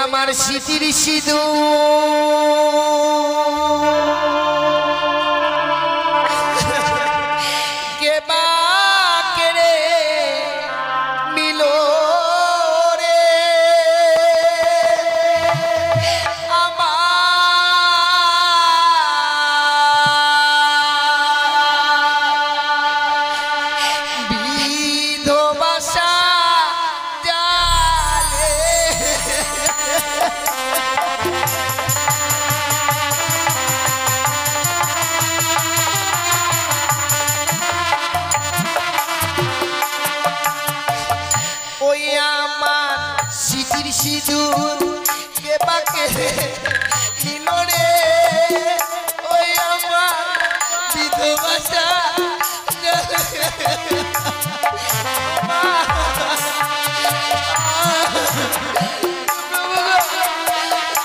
আমার স্মৃতির সিঁদুর কে বা কেড়ে নিল রে আমার বিধবাসা স্মৃতির সিঁদুর কে বাকে নিল রে ওই আমার বিধবাসা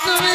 তুমি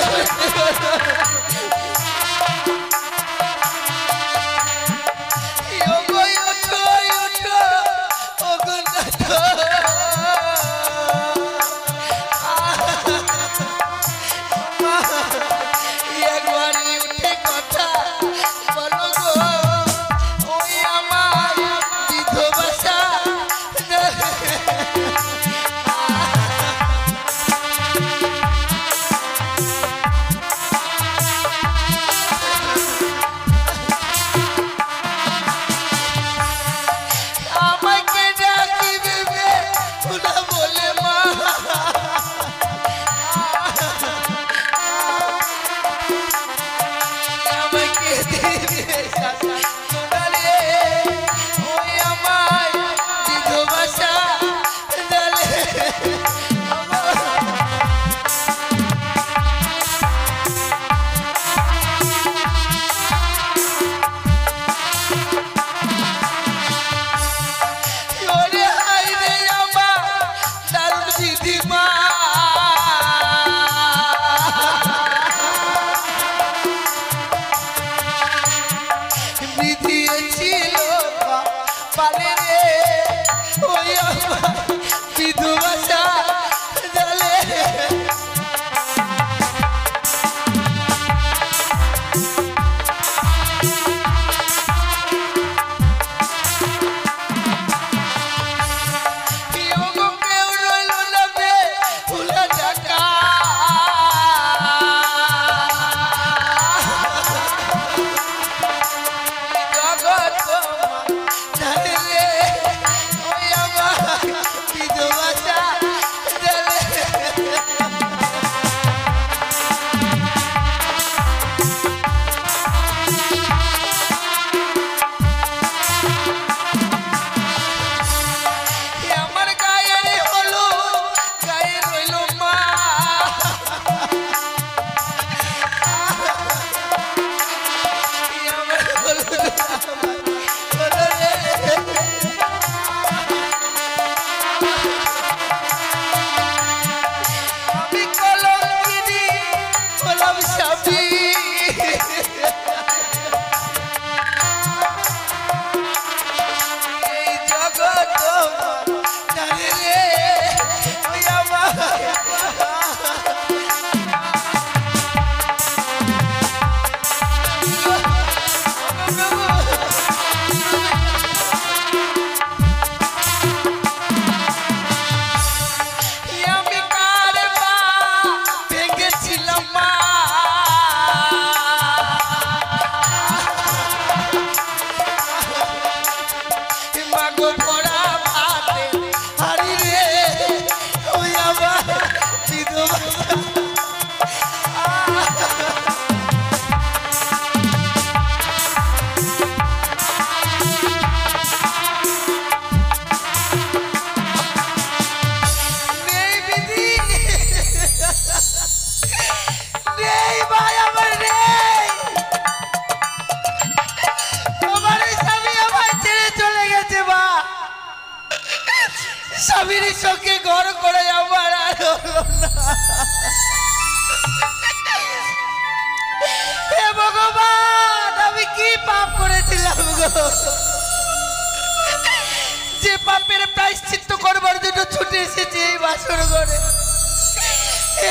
স্বামীর চোখে ঘর করে আমার আর হলো না। হে ভগবান, আমি কি পাপ করেছিলাম গো, যে পাপের প্রায়শ্চিত্ত করবার জন্য ছুটে এসেছি এই বাসর ঘরে।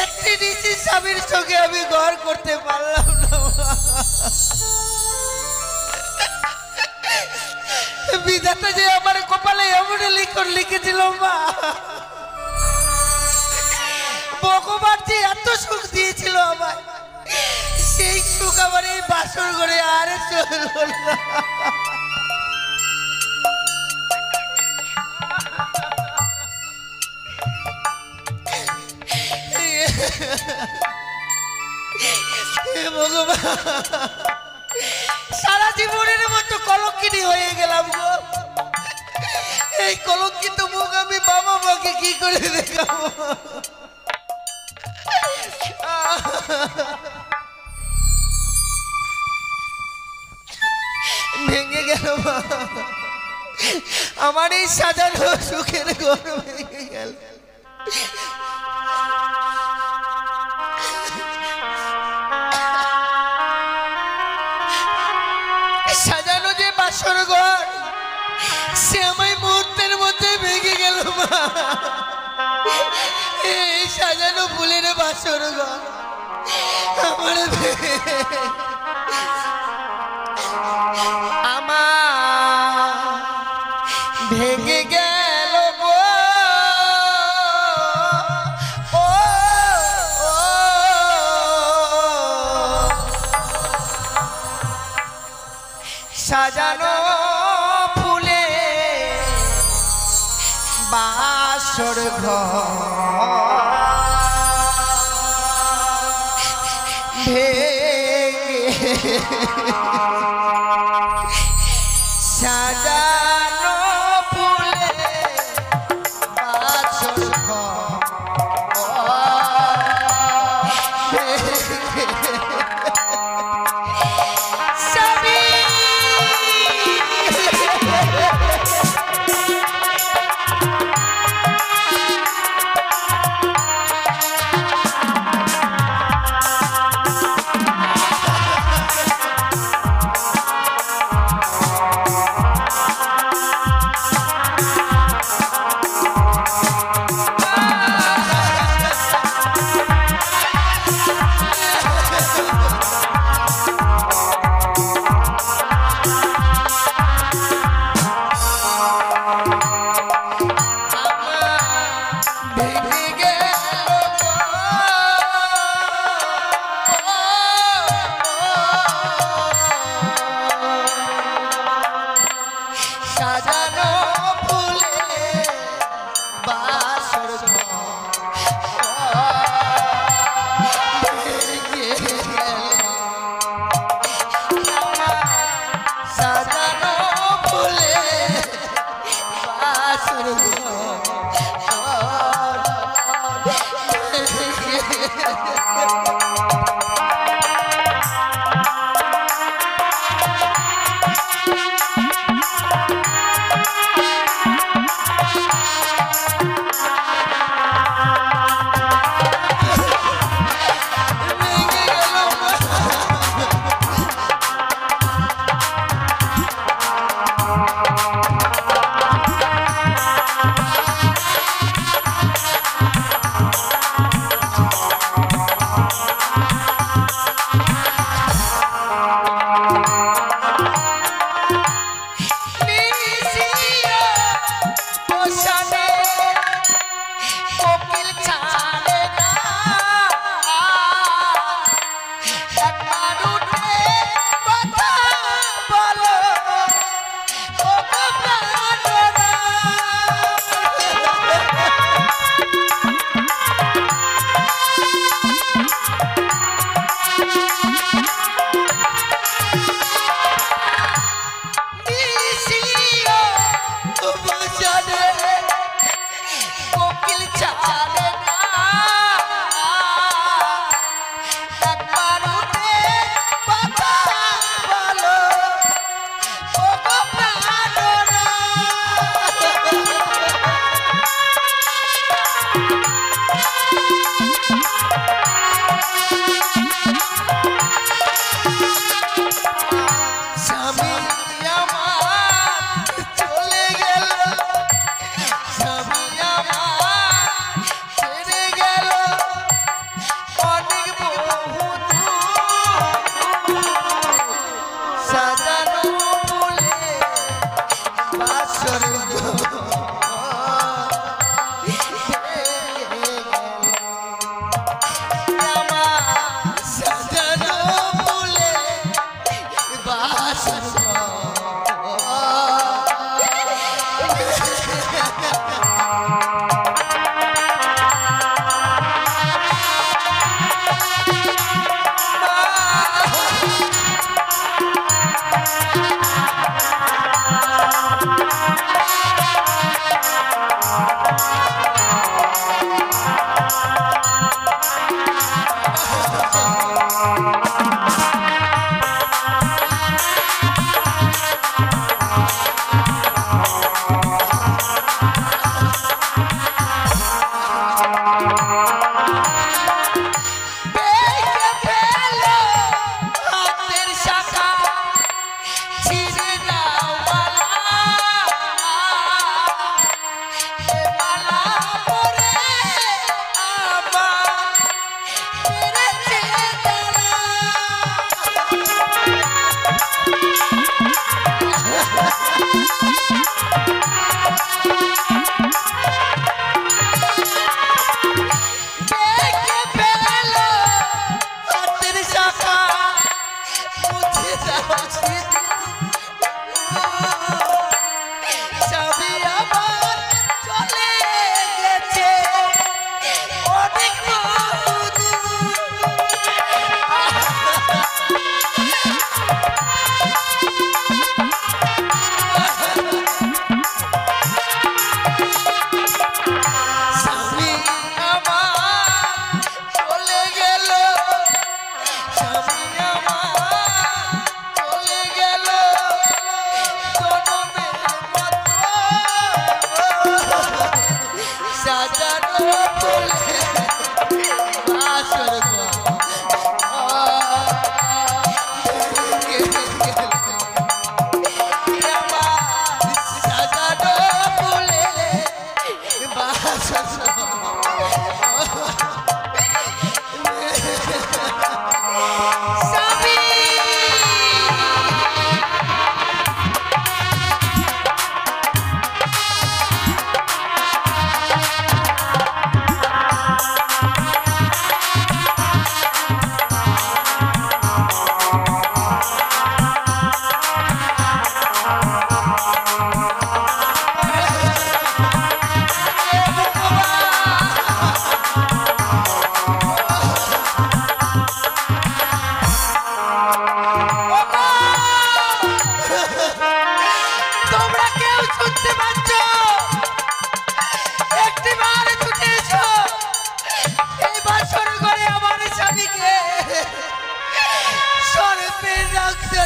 একটি নিচি স্বামীর সঙ্গে আমি ঘর করতে পারলাম না। বিধাতা যে আমার কপালে এমন লিখন লিখেছিল মা, ভগবান যে এত সুখ দিয়েছিল আমায়, সেই সুখ আমার এই বাসর ঘরে আর চলল না। ভগবান, সারা জীবনের মতো কলঙ্কিনী হয়ে গেলাম গো। এই কলঙ্কিত মুখ আমি বাবা মাকে কি করে দেখাবো? ভেঙে গেল মা, আমার এই সাজানো সুখের ঘর ভেঙে গেল। সাজানো যে বাসর ঘর, সে আমায় মুহূর্তের মধ্যে ভেঙে গেল মা। এই সাজানো ফুলের বাসর ঘর আমার ভেঙে গেল গো। সাজানো ফুলে বাসর ঘর সাজানো ফুলে বাসর সাজানো ফুলে বাসর সাজানো ফুলে বাসর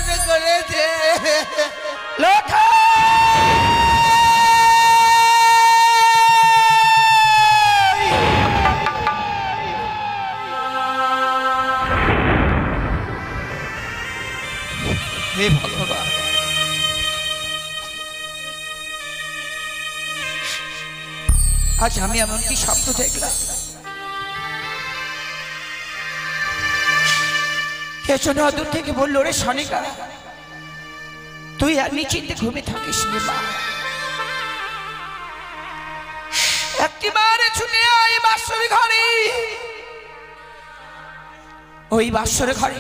বিশ্বাস করেছে। হে ভগবান, আজ আমি এমন কি স্বপ্ন দেখলাম? কে যেন দূর থেকে বললো, রে সনিকা, তুই আর নিশ্চিন্তে ঘুমে থাকিস নি মা, একটিবারে ছুটে আয় বাসর ঘরে। ওই বাসর ঘরে,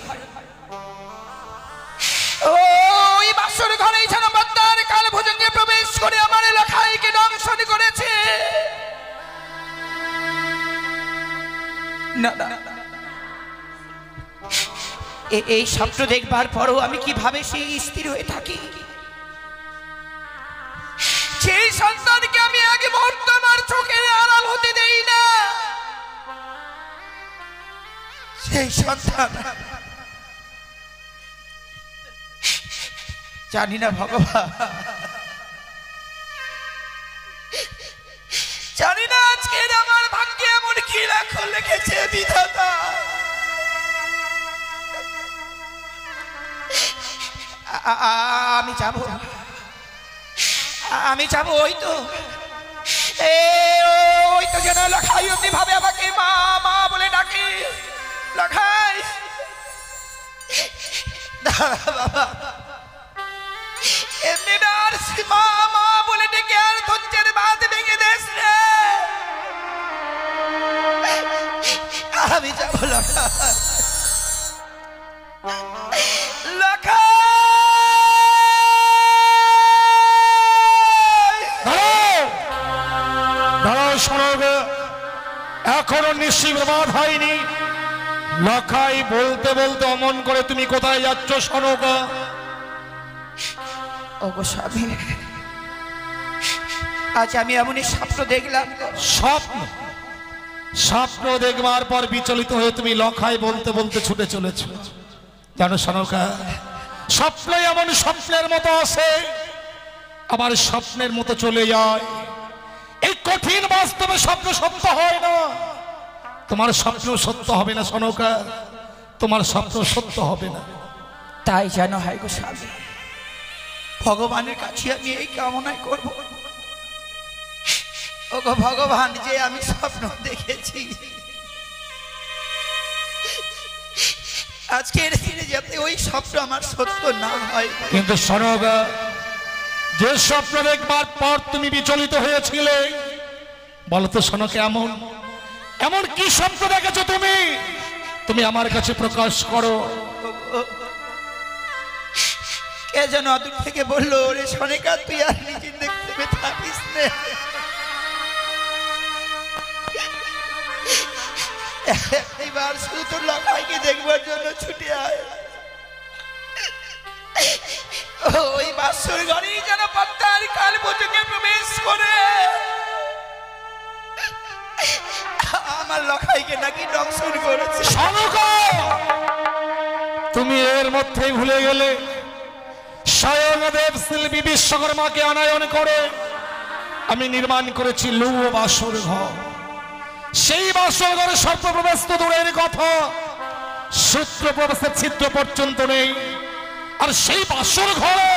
ওই বাসর ঘরেই যেন বদ্দার কাল ভোজনে প্রবেশ করে আমার এলাকাকে দংশন করেছে। না না, এই স্বপ্ন দেখবার পরও আমি কিভাবে সেই স্থির হয়ে থাকি? সেই সন্তানকে আমি আগে মুহূর্ত আমার চোখের আড়াল হতে দেই না। সেই সন্তান জানি না ভগবান, জানি না আজকে আমার ভাগ্যে এমন কি লেখা লিখেছে বিধাতা। আমি যাব ওই তো যেন লখাই অতি ভাবে আমাকে মা মা বলে ডাকে। লখাই বাবা, এমনি আর মা মা বলে ডেকে আর ধৈর্যের বাঁধ ভেঙে দেশ রে। আমি যাব লখাই, লখাই। এখনো নিশ্চিত বাদ হয়নি। লখাই বলতে বলতে অমন করে তুমি কোথায় যাচ্ছ সনকা? ওগো স্বামী, আজ আমি এমনই স্বপ্ন দেখলাম। স্বপ্ন দেখবার পর বিচলিত হয়ে তুমি লখাই বলতে বলতে ছুটে চলেছ। জানো সনকা, স্বপ্ন এমন স্বপ্নের মতো আসে, আবার স্বপ্নের মতো চলে যায়। এই কঠিন বাস্তবে স্বপ্ন সত্য হয় না। তোমার স্বপ্ন সত্য হবে না সনকা, তোমার স্বপ্ন সত্য হবে না। তাই যেন হয় গো স্বামী, ভগবানের কাছে আমি এই কামনাই করব। ওগো ভগবান, যে আমি স্বপ্ন দেখেছি আজকের দিনে যাতে ওই স্বপ্ন আমার সত্য না হয়। কিন্তু সনকা, যে স্বপ্ন দেখবার পর তুমি বিচলিত হয়েছিলে, বলতো সনকা, এমন কি স্বপ্ন দেখেছো তুমি? তুমি আমার কাছে প্রকাশ করো। কে যেন অদূর থেকে বললো, রে সনিকা, তুই আর নিজে দেখতে থাকিস না, এবার শুধু তোর লখাইকে দেখবার জন্য ছুটে আয়। ওই বাসর ঘরেই যেন পদ্মার কাল ভোজনে প্রবেশ করে আমার লখাইকে নাকি দংশন করেছে। তুমি এর মধ্যেই ভুলে গেলে স্বয়ং দেব শিল্পী বিশ্বকর্মাকে আনায়ন করে আমি নির্মাণ করেছি লৌহ বাসর ঘর। সেই বাসর ঘরে সর্বপ্রবেশ তো দূরের কথা, সূত্র প্রবেশের ছিদ্র পর্যন্ত নেই। আর সেই বাসর ঘরে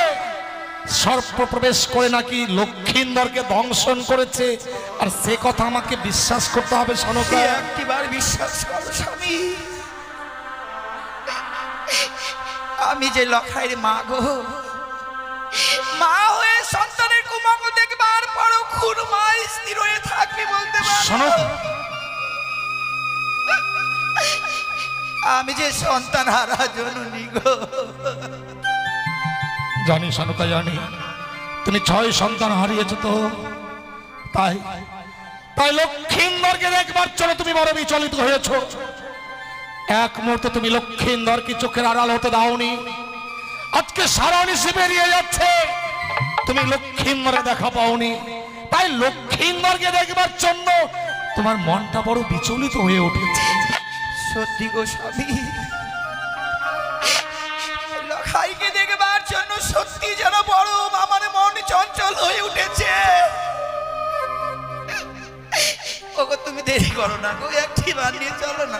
সর্বপ্রবেশ করে নাকি লক্ষিন্দরকে দংশন করেছে। আর সে কথা আমাকে বিশ্বাস করতে হবে সনকা। একটিবার বিশ্বাস করো স্বামী, আমি যে লখাইয়ের মা গো, মা হয়ে সন্তানের কুমঙ্গল দেখবার পরও খুন মা স্থির হয়ে থাকবি বলতে পারো? আমি যে সন্তান হারা জননী গো। জানি সনকা, জানি তুমি 6 সন্তান হারিয়েছো। তো তাই লক্ষিন্দরকে দেখবার জন্য তুমি বড় বিচলিত হয়েছ। এক মুহূর্তে তুমি লক্ষিন্দরকে চোখের আড়াল হতে দাওনি। আজকে সারা নিশি বেরিয়ে যাচ্ছে, তুমি লক্ষিন্দরে দেখা পাওনি। তাই লক্ষিন্দরকে দেখবার জন্য তোমার মনটা বড় বিচলিত হয়ে উঠেছে। সত্যি গো স্বামী, লখাইকে সত্যি যেন বড় আমার মন চঞ্চল হয়ে উঠেছে। ওগো তুমি দেরি করো না গো, একটি বার নিয়ে চলো না।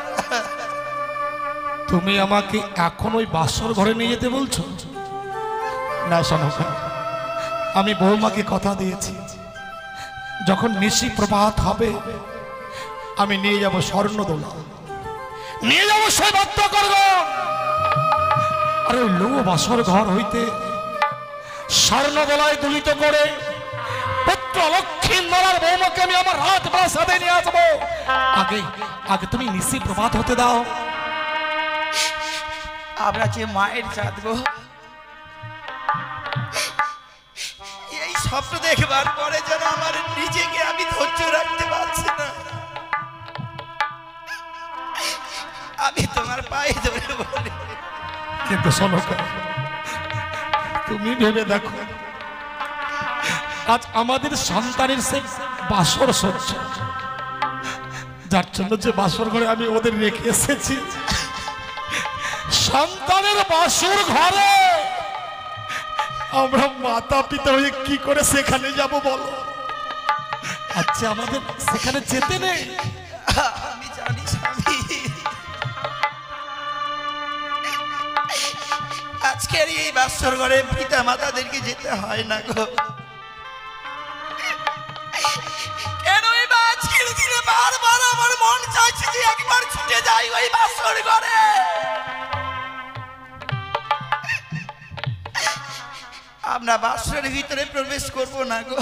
তুমি আমাকে এখন ওই বাসর ঘরে নিয়ে যেতে বলছো? না শোনো, আমি বৌমাকে কথা দিয়েছি, যখন নিশি প্রভাত হবে আমি নিয়ে যাব স্বর্ণদোলা, নিয়ে যাব সৈবত্যকর্গ, আর ওই লো বাসর ঘর হইতে স্বর্ণদোলায় দুলিত করে পুত্র লক্ষ্মীন্দরার বৌমাকে আমি আমার রাজপ্রাসাদে নিয়ে আসবো। আগে আগে তুমি নিশি প্রভাত হতে দাও। আমরা যে মায়ের জাত গো, এই স্বপ্ন দেখবার পরে যেন আমার নিজেকে আমি ধৈর্য রাখতে পারছি না। আমি তোমার পায়ে ধরে বলি, কিন্তু শোনো, তুমি ভেবে দেখো, আজ আমাদের সন্তানের সে বাসর সহ্য, যার জন্য যে বাসর ঘরে আমি ওদের রেখে এসেছি, সন্তানের বাসর ঘরে আমরা মাতা পিতা হয়ে কি করে সেখানে যাব বলো? আচ্ছা আমাদের সেখানে যেতে নেই? আমি জানি স্বামী, আজকের এই বাসর ঘরে পিতা মাতাদেরকে যেতে হয় না গো। কেনই বা আজকের দিনে বারবার আমার মন চাইছে যে একবার ছুটে যাই ওই বাসর ঘরে। আমরা বাসরের ভিতরে প্রবেশ করব না গো,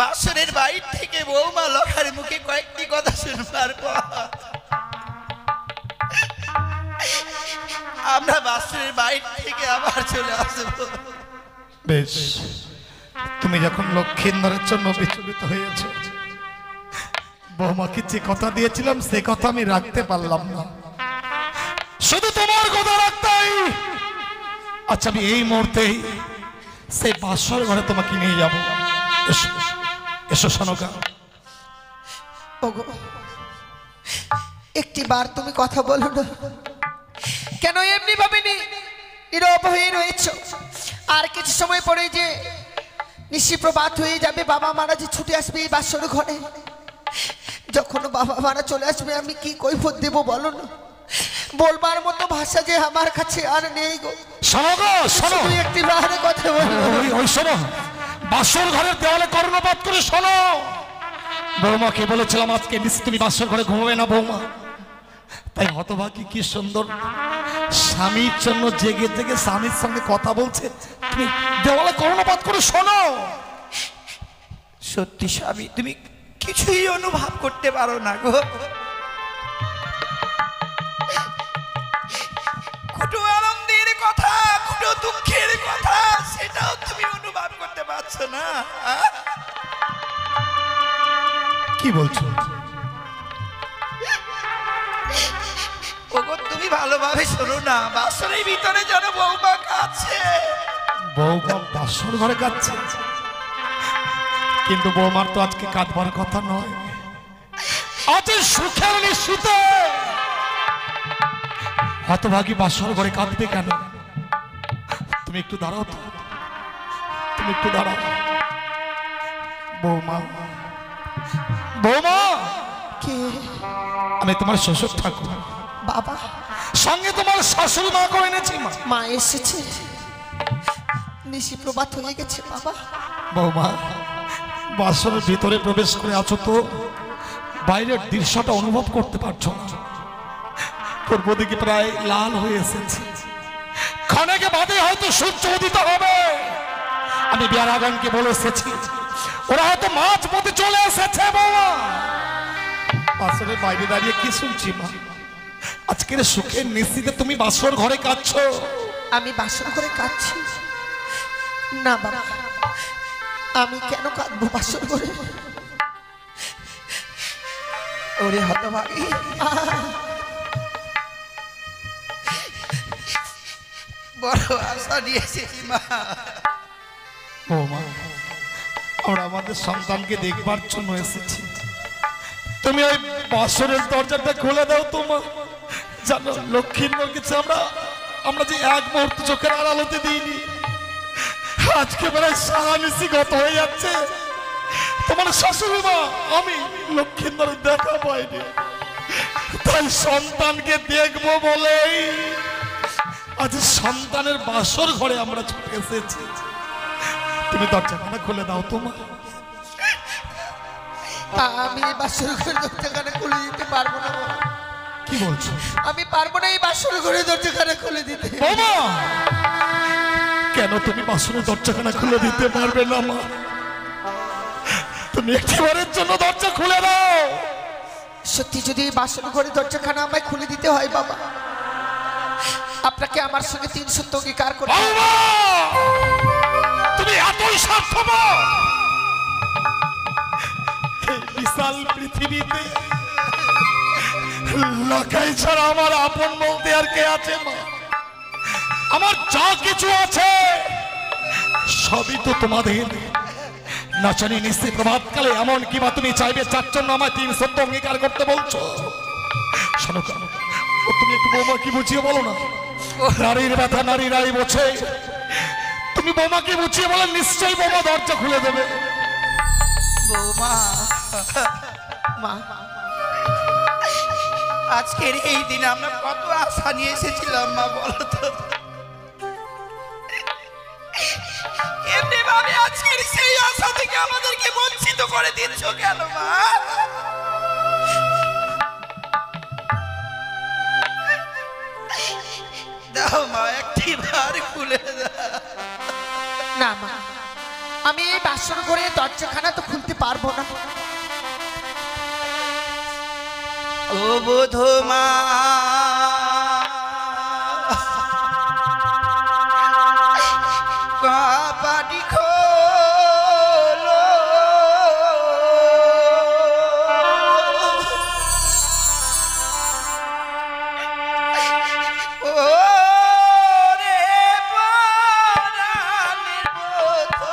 বাসরের বাইরে থেকে বৌমা লখার মুখে কয়েকটি কথা শুনবার পর আমরা বাসরের বাইরে থেকে আবার চলে আসবো। বেশ, তুমি যখন লক্ষ্মীন্দরের জন্য বিচলিত হয়েছ, বৌমাকে যে কথা দিয়েছিলাম সে কথা আমি রাখতে পারলাম না, শুধু তোমার কথা রাখতাই। আচ্ছা আমি এই মুহূর্তেই সেই বাসর ঘরে তোমাকে নিয়ে যাব। এসো এসো সনকা। ওগো, একটি বার তুমি কথা বলো না কেন? এমনি ভাবে নীরব হয়ে রয়েছ। আর কিছু সময় পরে যে নিশি প্রভাত হয়ে যাবে, বাবা মারা যে ছুটে আসবে এই বাসর ঘরে, যখন বাবা মারা চলে আসবে আমি কি কৈফিয়ত দেব বলো না? বলবার মতো ভাষা যে আমার কাছে আর নেই গো। শোনো গো, শোনো, তুই একটি বারে কথা বলো। ওই শোনো, বাসর ঘরের দেওয়ালে কর্ণপাত করে শোনো। বৌমাকে বলেছিলাম আজকে নিশ্চয় তুমি বাসর ঘরে ঘুমাবে না বৌমা, তাই হতভাগী কি সুন্দর স্বামীর জন্য জেগে জেগে স্বামীর সঙ্গে কথা বলছে, তুমি দেওয়ালে কর্ণপাত করে শোনো। সত্যি স্বামী, তুমি কিছুই অনুভব করতে পারো না গো। কুটু আনন্দের কথা, কুটু দুঃখের কথা, সেটাও তুমি অনুভব করতে পারছো না। কি বলছো? ওগো তুমি ভালোভাবে শোনো না, বাসরের ভিতরে যেন বৌমা কাছে। বৌমা বাসর ঘরে কাঁদছে, কিন্তু বৌমার তো আজকে কাঁদবার কথা নয়, আজ সুখের নিশ্চিতে। হতভাগী বাসর ঘরে কাঁদবে কেন? তুমি একটু দাঁড়াও তো, তুমি একটু দাঁড়াও। বৌমা, বৌমা, কে? আমি তোমার শ্বশুর ঠাকুর, বাবা, সঙ্গে তোমার শাশুড়ি মা করে এনেছি। মা, মা এসেছে, নিশি প্রভাত হয়ে গেছে বাবা। বৌমা, বাসরের ভিতরে প্রবেশ করে আছো তো বাইরের দৃশ্যটা অনুভব করতে পারছো না? পূর্ব দিকে প্রায় লাল হয়ে এসেছে, ক্ষণেকে বাদে হয়তো সূর্য উদিত হবে। আমি বিয়ারাগানকে বলে এসেছি, ওরা হয়তো মাঝ পথে চলে এসেছে। বৌমা, বাসরের বাইরে দাঁড়িয়ে কি শুনছি মা? আজকের সুখের নিশ্চিতে তুমি বাসর ঘরে কাঁদছো। আমি বাসর করে কাঁদছি না বাবা, আমি কেন কাঁদবো বাসর করে? ওরে হতভাগী, বড় আশা নিয়েছি মা। বৌমা, আমরা আমাদের সন্তানকে দেখবার জন্য এসেছি, তুমি ওই বাসরের দরজাটা খুলে দাও। তোমার জানো লক্ষ্মীর কিছু আমরা আমরা যে এক মুহূর্ত চোখের আড়ালতে দিইনি, আজকে প্রায় সারা নিশি গত হয়ে যাচ্ছে। তোমার শাশুড়ি মা আমি লক্ষ্মীন্দরের দেখা পাইনি, তাই সন্তানকে দেখবো বলেই আজ সন্তানের বাসর ঘরে আমরা ছুটে এসেছি। তুমি দরজাখানা খুলে দাও তোমার। আমি এই বাসর ঘরে দরজাখানা খুলে দিতে পারবো না। কি বলছো? আমি পারবো না এই বাসর ঘরে দরজাখানা খুলে দিতে। কেন তুমি বাসনের দরজাখানা খুলে দিতে পারবে না মা? তুমি একটিবারের জন্য দরজা খুলে দাও। সত্যি যদি এই বাসর ঘরে দরজাখানা আমায় খুলে দিতে হয় বাবা, আপনাকে আমার সঙ্গে 3 সত্য অঙ্গীকার করতে হবে। তুমি এতই স্বার্থপর? বিশাল পৃথিবীতে লাখাই ছাড়া আমার আপন বলতে আর কে আছে মা? আমার যা কিছু আছে সবই তো তোমাদের। নাচনি নিশ্চিত প্রভাতকালে এমন কি বা তুমি চাইবে চার জন্য আমায় 3 সত্য অঙ্গীকার করতে বলছো? শোনো, তুমি একটু বৌমা কি বুঝিয়ে বলো না। নারীর ব্যথা নারীরাই বোঝে। তুমি বৌমাকে বুঝিয়ে বলে নিশ্চয়ই বৌমা দরজা খুলে দেবে। বৌমা, মা, আজকের এই দিনে আমরা কত আশা নিয়ে এসেছিলাম মা, বলো তো। এমনি ভাবে আজকের সেই আশা থেকে আমাদেরকে বঞ্চিত করে দিচ্ছ কেন মা? দাও মা, একটি বার খুলে দাও। না মা, আমি এই বাসর ঘরে দরজাখানা তো খুলতে পারবো না। ও বোধমা, কপাটি খোলো, ও রে পরাণের বধূ,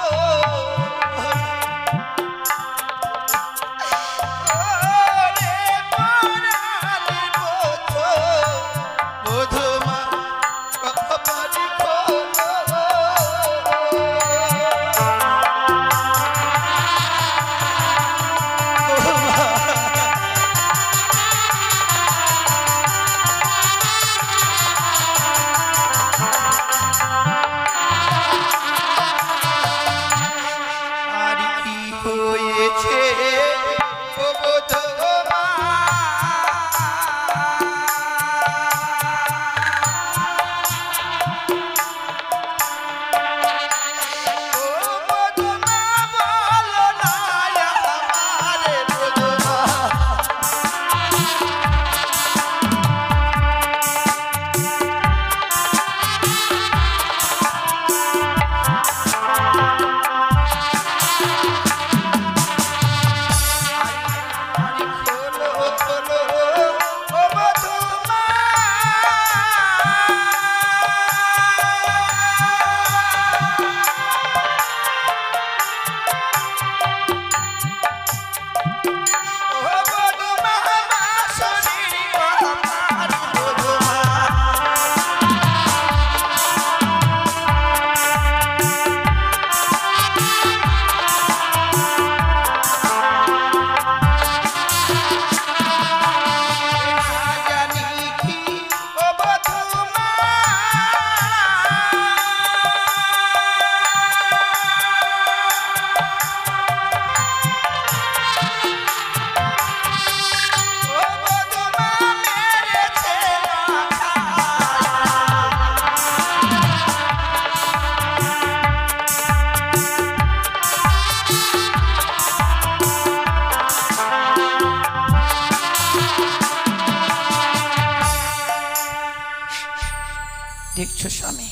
দেখছো স্বামী,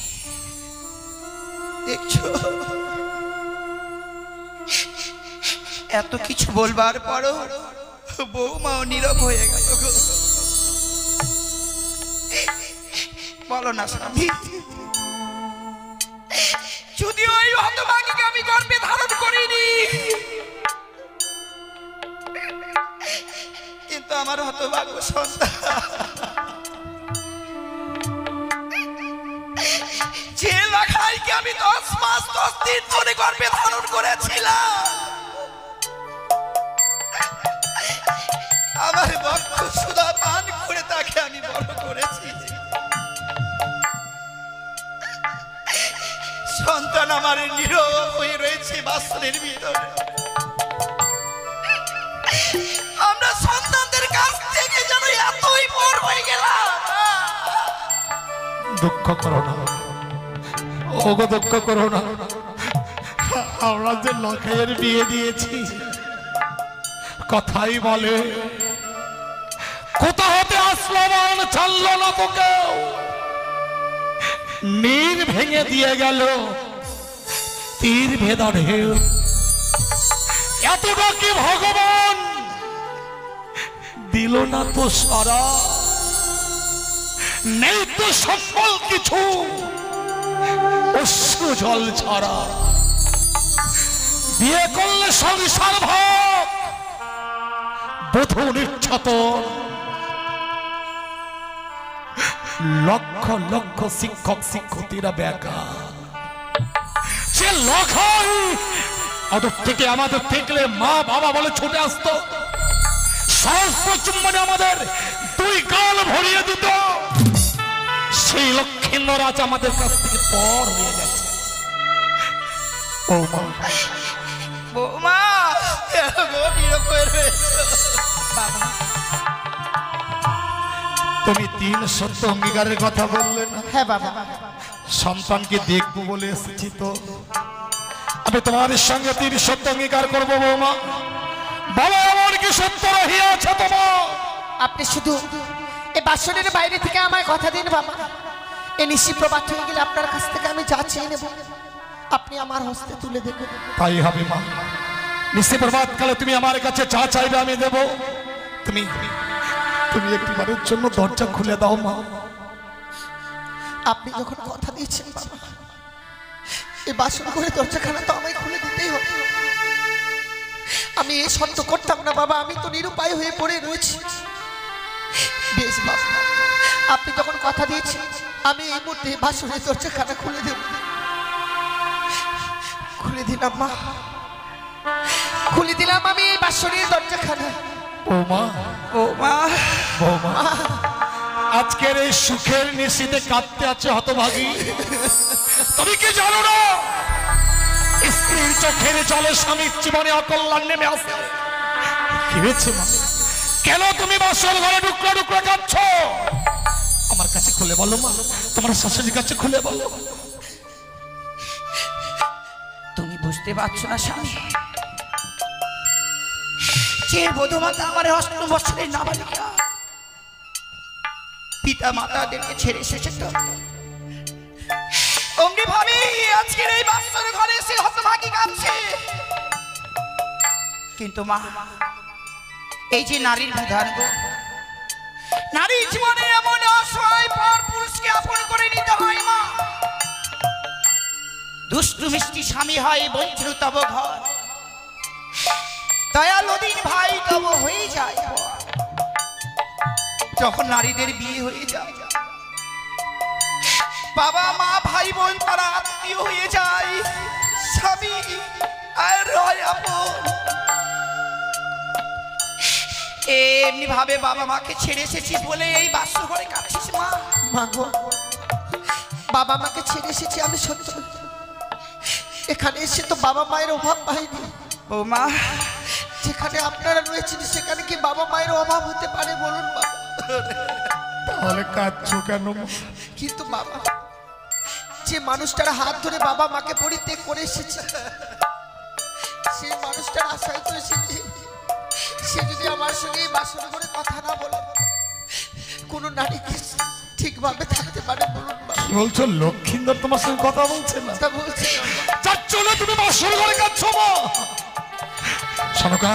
দেখছো এত কিছু বলবার পরও বৌমাও নীরব হয়ে গেল গো। বলো না স্বামী, যদি ওই হতভাগীকে আমি গর্ভে ধারণ করিনি, কিন্তু আমার হতভাগ্য সন্তান আমি 10 মাস 10 দিন ধরে গর্ভে ধারণ করেছিলাম। আমার বক্ষ সুধা পান করে তাকে আমি বড় করেছি। সন্তান আমার নীরব হয়ে রয়েছে বাসনের ভিতরে। আমরা সন্তানদের কাছ থেকে যেন এতই পর হয়ে গেলাম। দুঃখ করো না, ওগো দুঃখ করো না। আমরা যে লখাইয়ের বিয়ে দিয়েছি, কথাই বলে কোথা হতে আসলো মান ছাড়লো না তোকে, নীর ভেঙে দিয়ে গেল তীর ভেদা ঢেউ। এতটা কি ভগবান দিল না তো সারা, নেই তো সফল কিছু অশ্রু জল ছাড়া। বিয়ে করলে সংসার ভাগ, বধূ নির্যাতন, লক্ষ লক্ষ শিক্ষক শিক্ষার্থীরা বেকার। সে লখাই ওদের থেকে আমাদের দেখলে মা বাবা বলে ছুটে আসতো, সহস্র চুম্বনে আমাদের 2 গাল ভরিয়ে দিত। সেই লক্ষ্মীন্দর আজ আমাদের কাছ থেকে পর হয়ে গেছে। বৌমা, বৌমা তুমি 3 সত্য অঙ্গীকারের কথা বললে না? হ্যাঁ বাবা, সন্তানকে দেখবো বলে এসেছি, তো আমি তোমাদের সঙ্গে 3 সত্য অঙ্গীকার করবো। বৌমা বলো, আমার কি সত্য রহিয়াছে তোমার? আপনি শুধু এই বাসনের বাইরে থেকে আমায় কথা দিন বাবা। এই নিশি প্রভাত হয়ে গেলে আপনার কাছ থেকে আমি যা চেয়ে নেব আপনি আমার হস্তে তুলে দেবেন। তাই হবে মা। নিশি প্রভাত কালে তুমি আমার কাছে যা চাইবে আমি দেব। তুমি তুমি একটিবারের জন্য দরজা খুলে দাও মা। আপনি যখন কথা দিয়েছেন বাবা, এই বাসন করে দরজাখানা তো আমায় খুলে দিতেই হবে। আমি এই সত্য করতাম না বাবা, আমি তো নিরুপায় হয়ে পড়ে রয়েছি। বেশ বাবা, আপনি যখন কথা দিয়েছেন আমি এই মুহূর্তে বাসনের দরজাখানা খুলে দেব। খুলে দিলাম মা, খুলে দিলাম আমি এই বাসনের দরজাখানা। বৌমা, বৌমা, বৌমা, আজকের এই সুখের নিশিতে কাঁদতে আছে হতভাগী। তুমি কি জানো না স্ত্রীর চোখের জলে স্বামীর জীবনে অকল্যাণ নেমে আসে? কি হয়েছে মা? কেন তুমি বাসর ঘরে টুকরো টুকরো কাঁদছ? আমার কাছে খুলে বলো মা, তোমার শাশুড়ির কাছে খুলে বলো। তুমি বুঝতে পারছো না স্বামী, যে বধূমাতা আমার 8 বছরের নাবালিকা পিতা মাতাদেরকে ছেড়ে এসেছে, তো অমনি ভাবে আজকের এই বাসর ঘরে এসে হতভাগী কাঁদছে। কিন্তু মা, এই যে নারীর বিধান গো, নারীর জীবনে এমন অসহায় পর পুরুষকে আপন করে নিতে হয় মা। দুষ্টু মিষ্টি স্বামী হয় বঞ্চিত তব ঘর, দয়ালু দিন ভাই তব হয়ে যায়। যখন নারীদের বিয়ে হয়ে যায়, বাবা মা ভাই বোন তারা আত্মীয় হয়ে যায়, স্বামী আর রয় আপন। এমনি ভাবে বাবা মাকে ছেড়ে এসেছিস বলে এই বাসর ঘরে কাঁদছিস মা। মা গো, বাবা মাকে ছেড়ে এসেছি আমি সত্য, এখানে এসে তো বাবা মায়ের অভাব পাইনি। বৌমা, যেখানে আপনারা রয়েছেন সেখানে কি বাবা মায়ের অভাব হতে পারে বলুন বাবা? তাহলে কাঁদছো কেন? কিন্তু বাবা, যে মানুষটার হাত ধরে বাবা মাকে পরিত্যাগ করে এসেছে, সেই মানুষটার আশায় তো এসেছে। সে যদি আমার সঙ্গে এই বাসর ঘরে কথা না বলে কোন নারী কি ঠিকভাবে থাকতে পারে বলুন বাবা? কি বলছো? লক্ষ্মীন্দর তোমার সঙ্গে কথা বলছে না? তা বলছি যাচ্ছ না তুমি বাসর ঘরে কাঁদছো মা? সনকা,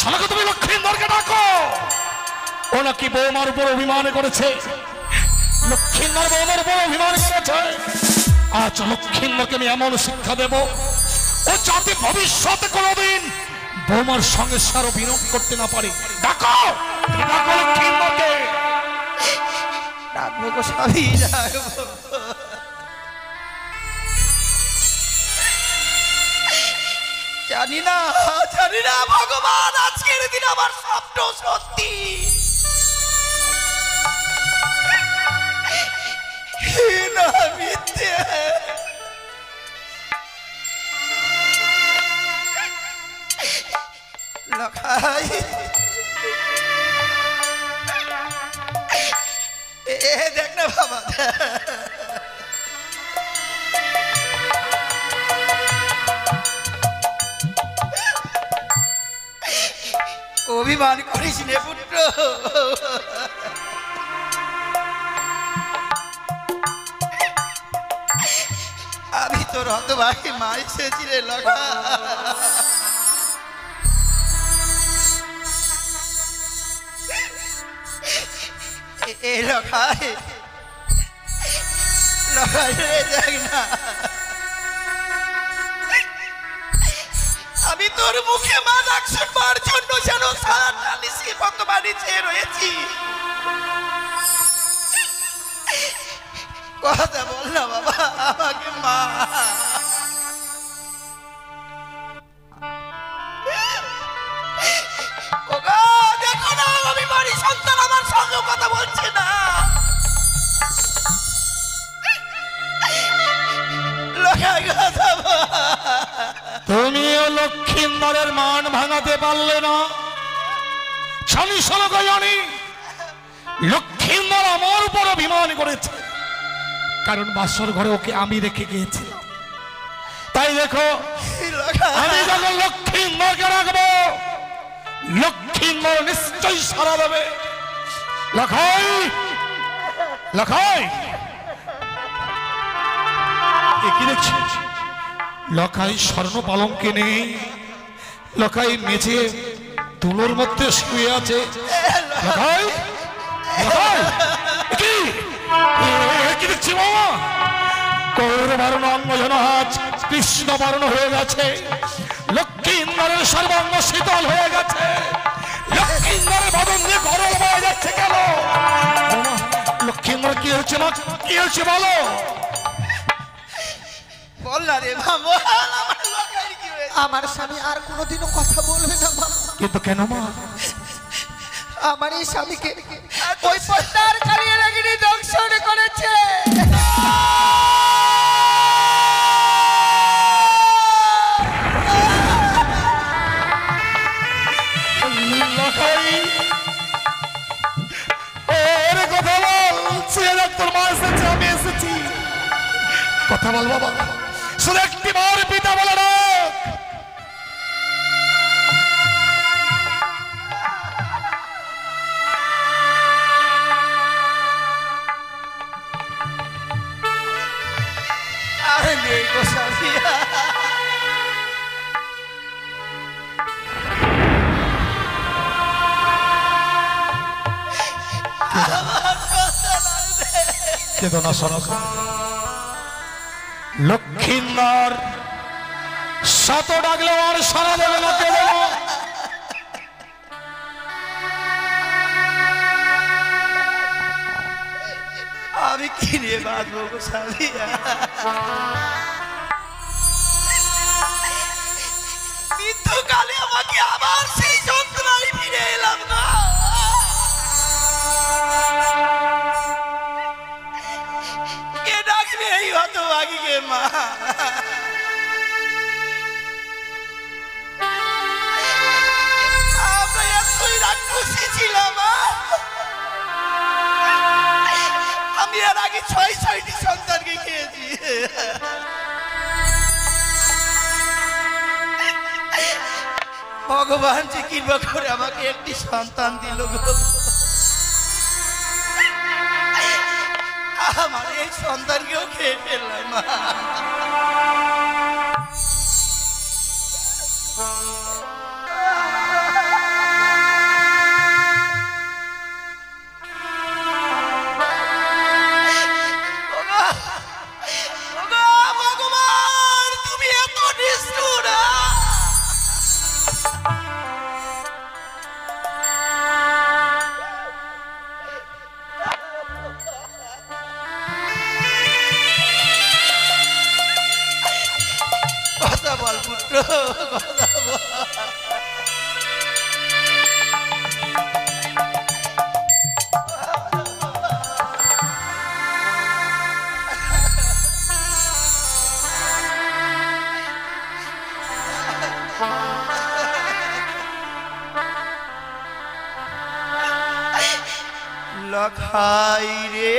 সনকা, তুমি লক্ষ্মীন্দরকে ডাকো। ও নাকি বৌমার উপর অভিমান করেছে। লক্ষ্মীন্দর বৌমার উপর অভিমান করেছে। আজ লক্ষ্মীন্দরকে আমি এমন শিক্ষা দেব, ও যাতে ভবিষ্যতে কোনোদিন বৌমার সঙ্গে সারো বিনোদ করতে না পারে। ডাকো, তুমি ডাকো লক্ষ্মীন্দরকে। ডাকবো গো স্বামী, ডাকবো। জানি না ভগবান, আজকের দিন আমার স্বপ্ন সত্যি না মিথ্যে। লখাই দেখ না বাবা, অভিমান করিস নে পুত্র, আমি তোর হতভাগী মা এসেছি রে লগা। এ লগাই রে, দেখ না আমি তোর মুখে মা ডাক শুনবার জন্য যেন সারাটা নিশি বর্তমানে চেয়ে রয়েছি। কথা বল না বাবা, আমাকে মা। দেখো না আমি বাড়ির সন্তান আমার সঙ্গে কথা বলছে না। তুমিও লক্ষিন্দরের মান ভাঙাতে পারলে না। জানি লক্ষিন্দর আমার উপর অভিমান করেছে, কারণ বাসর ঘরে ওকে আমি রেখে গিয়েছি। তাই দেখো, আমি যখন লক্ষিন্দরকে রাখবো, লক্ষিন্দর নিশ্চয়ই সারা দেবে। লখাই লখাই, কি দেখছিস? লখাই স্বর্ণ পালঙ্কে নেই, লখাই মেঝে তুলোর মধ্যে শুয়ে আছে। লখাই লখাই, কি দেখছি বাবা? কৌরবারণ অঙ্গ যেন আজ কৃষ্ণ বারণ হয়ে গেছে, লক্ষিন্দরের সর্বাঙ্গ শীতল হয়ে গেছে, লক্ষিন্দরের বদন দিয়ে গরম হয়ে যাচ্ছে। কেন লক্ষিন্দর কি হচ্ছে না, কি হচ্ছে বলো? বল না রে মা, আমার স্বামী আর কোনোদিনও কথা বলবে না মা। কিন্তু কেন মা? আমার এই স্বামীকে ওই পদ্মার কালিয়া লাগিনি দংশন করেছে। কথা বল বাবা, শুধু একটি বার পিতা বলে না। আরে নেই গো সাথিয়া, কেদো না সনক। লক্ষিন্দর শত ডাকলেও আর সারা দেবে না। কেন আমি কি নিয়ে বাঁচবো গো সাথিয়া? মৃত্যুকালে আমাকে আবার সেই যন্ত্রণায় ফিরে এলাম না। কে ডাকবে এই হতভাগীকে মা? আমরা এতই রাক্ষসী ছিলাম, আমি এর আগে 6টি সন্তানকে খেয়েছি। ভগবান যে কৃপা করে আমাকে একটি সন্তান দিল গো। আমার এই সন্তানকেও খেয়ে ফেললাম মা। ভগবান তুমি এত নিষ্ঠুর! কথা বল পুত্র, কথা লখাই রে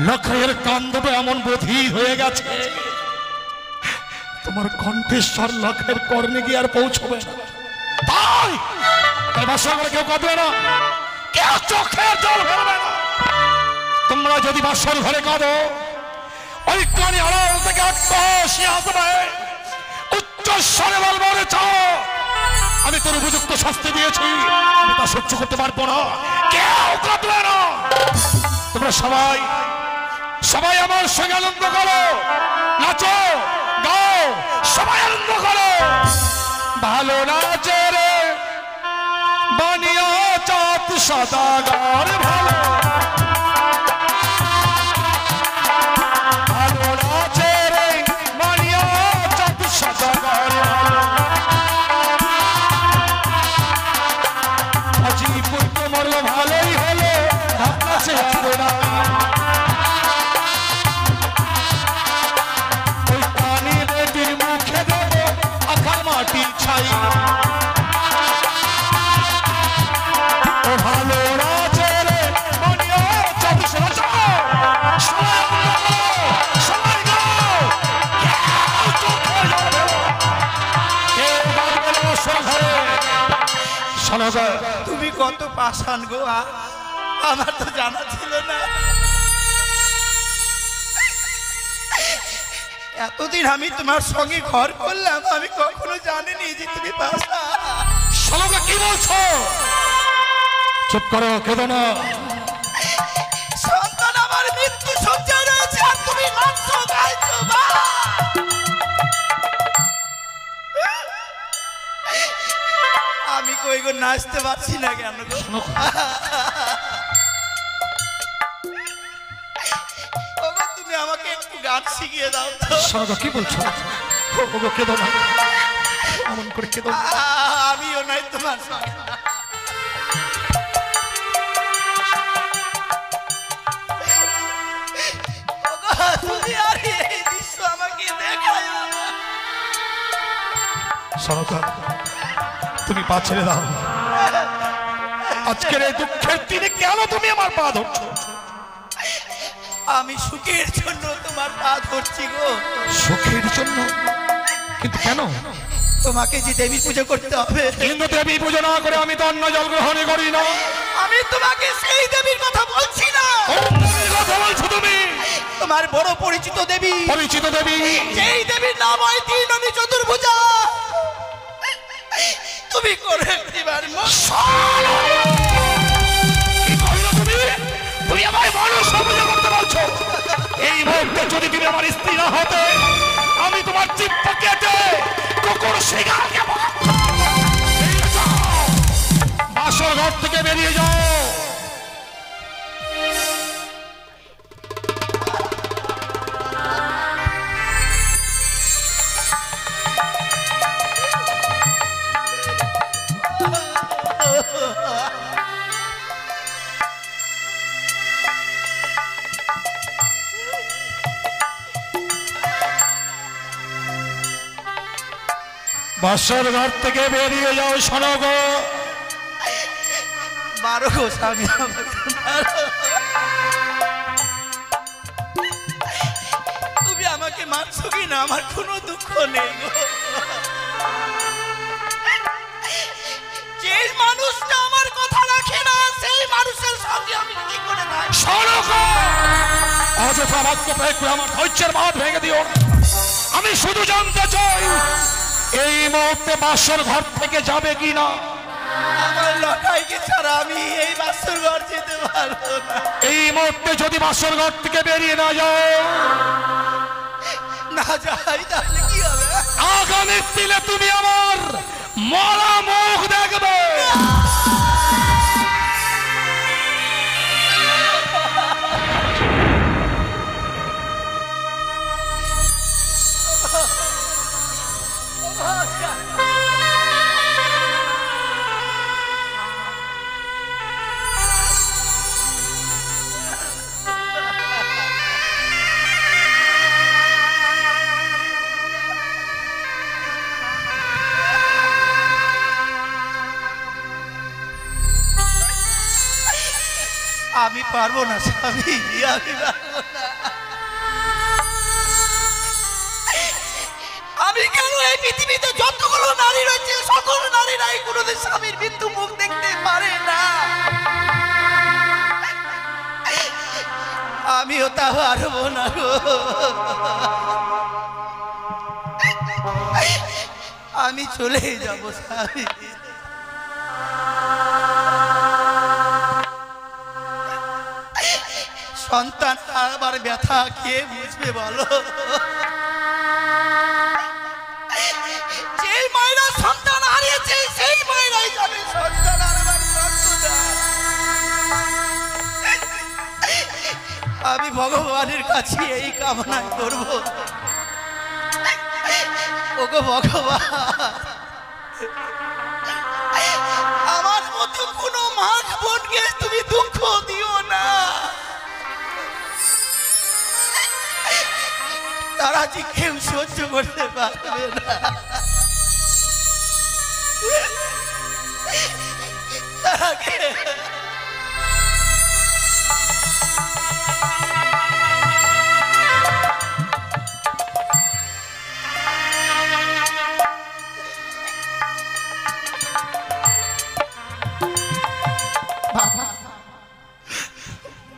লখাইয়ের কান্দবে এমন বধির হয়ে গেছে, তোমার কণ্ঠেশ্বর লখাইয়ের কর্ণে গিয়ে আর পৌঁছবে না। তাই তাই বাসর ঘরে কেউ কাঁদবে না, কেউ চোখের জল ফেলবে না। তোমরা যদি বাসর ঘরে কাঁদো, ওই কানে আড়াল থেকে আত্মহাসি আসবে, উচ্চস্বরে বলবো রে চাও আমি তোর উপযুক্ত শাস্তি দিয়েছি, আমি তা সহ্য করতে পারবো না। কেউ কাঁদবে না। তোমরা সবাই সবাই আমার সঙ্গে আনন্দ করো, নাচো গাও, সবাই আনন্দ করো। ভালো নাচে রে বানিয়া চাত সদাগর ভালো ভালো আছে রে মানিয়া চাঁদ সদাগর ভালো হাজিপুর তো মরল ভালোই হলো ভাবনা সে না ওই পানি বেটির মুখে দেবো আখার মাটি ছাই ভালো রাজে রে মনিয়া চাঁদ সদাগর তুমি কত পাষাণ গো, আমার তো জানা ছিল না। এতদিন আমি তোমার সঙ্গে ঘর করলাম, আমি কখনো জানিনি যে তুমি পাষাণ। সদাগর কি বলছো? চুপ করো, কেঁদো না। সন্তান আমার মৃত্যু সজ্জায় রয়েছে আর তুমি নাচছো গাইছো। আমি কই গো নাচতে পারছি না কেন গো? ওগো তুমি আমাকে একটু গান শিখিয়ে দাও তো। সদাগর কি বলছো? ওগো কেঁদো না, এমন করে কেঁদো না। আমিও নাই তোমার সঙ্গে। তুমি আর এই দৃশ্য আমাকে দেখায় না। সদাগর তুমি পা ছেড়ে দাও। আজকের এই দুঃখের দিনে কেন তুমি আমার পা ধরছো? আমি সুখের জন্য তোমার পা ধরছি গো। সুখের জন্য? কিন্তু কেন? তোমাকে যে দেবী পুজো করতে হবে। কিন্তু দেবী পুজো না করে আমি তো অন্য জল গ্রহণ করি না। আমি তোমাকে সেই দেবীর কথা বলছি না। কোন দেবীর কথা বলছো তুমি? তোমার বড় পরিচিত দেবী। পরিচিত দেবী? যেই দেবীর নাম হয় তিনমণি চতুর্ভুজা। তুমি করে দিবার কি কইলো তুমি? তুমি আমায় মানুষ পূজা করতে বলছো? এই মুহূর্তে যদি তুমি আমার স্ত্রী না হতে, আমি তোমার জিহ্বা কেটে কুকুর শিকারকে বাসর ঘর থেকে বেরিয়ে যাও। বাসর ঘর থেকে বেরিয়ে যাও। শোনো গো, মারো গো স্বামী, তুমি আমাকে মারছো কি না আমার কোনো দুঃখ নেই গো। যে মানুষটা আমার কথা রাখে না সেই মানুষের সঙ্গে আমি কি করে থাকি? শোনো গো, অযথা বাক্য প্রয়োগ করে আমার ধৈর্যের বাঁধ ভেঙে দিও না। আমি শুধু জানতে চাই এই মুহূর্তে বাসর ঘর থেকে যাবে কি না। আমার লটাইকে ছাড়া আমি এই বাসর ঘর যেতে পারবো না। এই মুহূর্তে যদি বাসর ঘর থেকে বেরিয়ে না যাও, না যাই তাহলে কি হবে? আগামী দিনে তুমি আমার মরা মুখ দেখবে। আমি পারবো না স্বামী, আমি পারবো না। আমি কেন এই পৃথিবীতে যতগুলো নারী রয়েছে সকল নারীরাই কোনোদিন স্বামীর মৃত্যু মুখ দেখতে পারে না। আমিও তা পারবো না গো। আমি চলে যাবো স্বামী। সন্তান আবার ব্যথা কে বুঝবে বলো? যেই মায়েরা সন্তান হারিয়েছে সেই মায়েরাই জানে সন্তান হারাবার যন্ত্রণা। আমি ভগবানের কাছে এই কামনা করব, ওগো ভগবান, আমার মতো কোনো মা বোনকে তুমি দুঃখ দিও না। তারা যে কেউ সহ্য করতে পারবে না। তাকে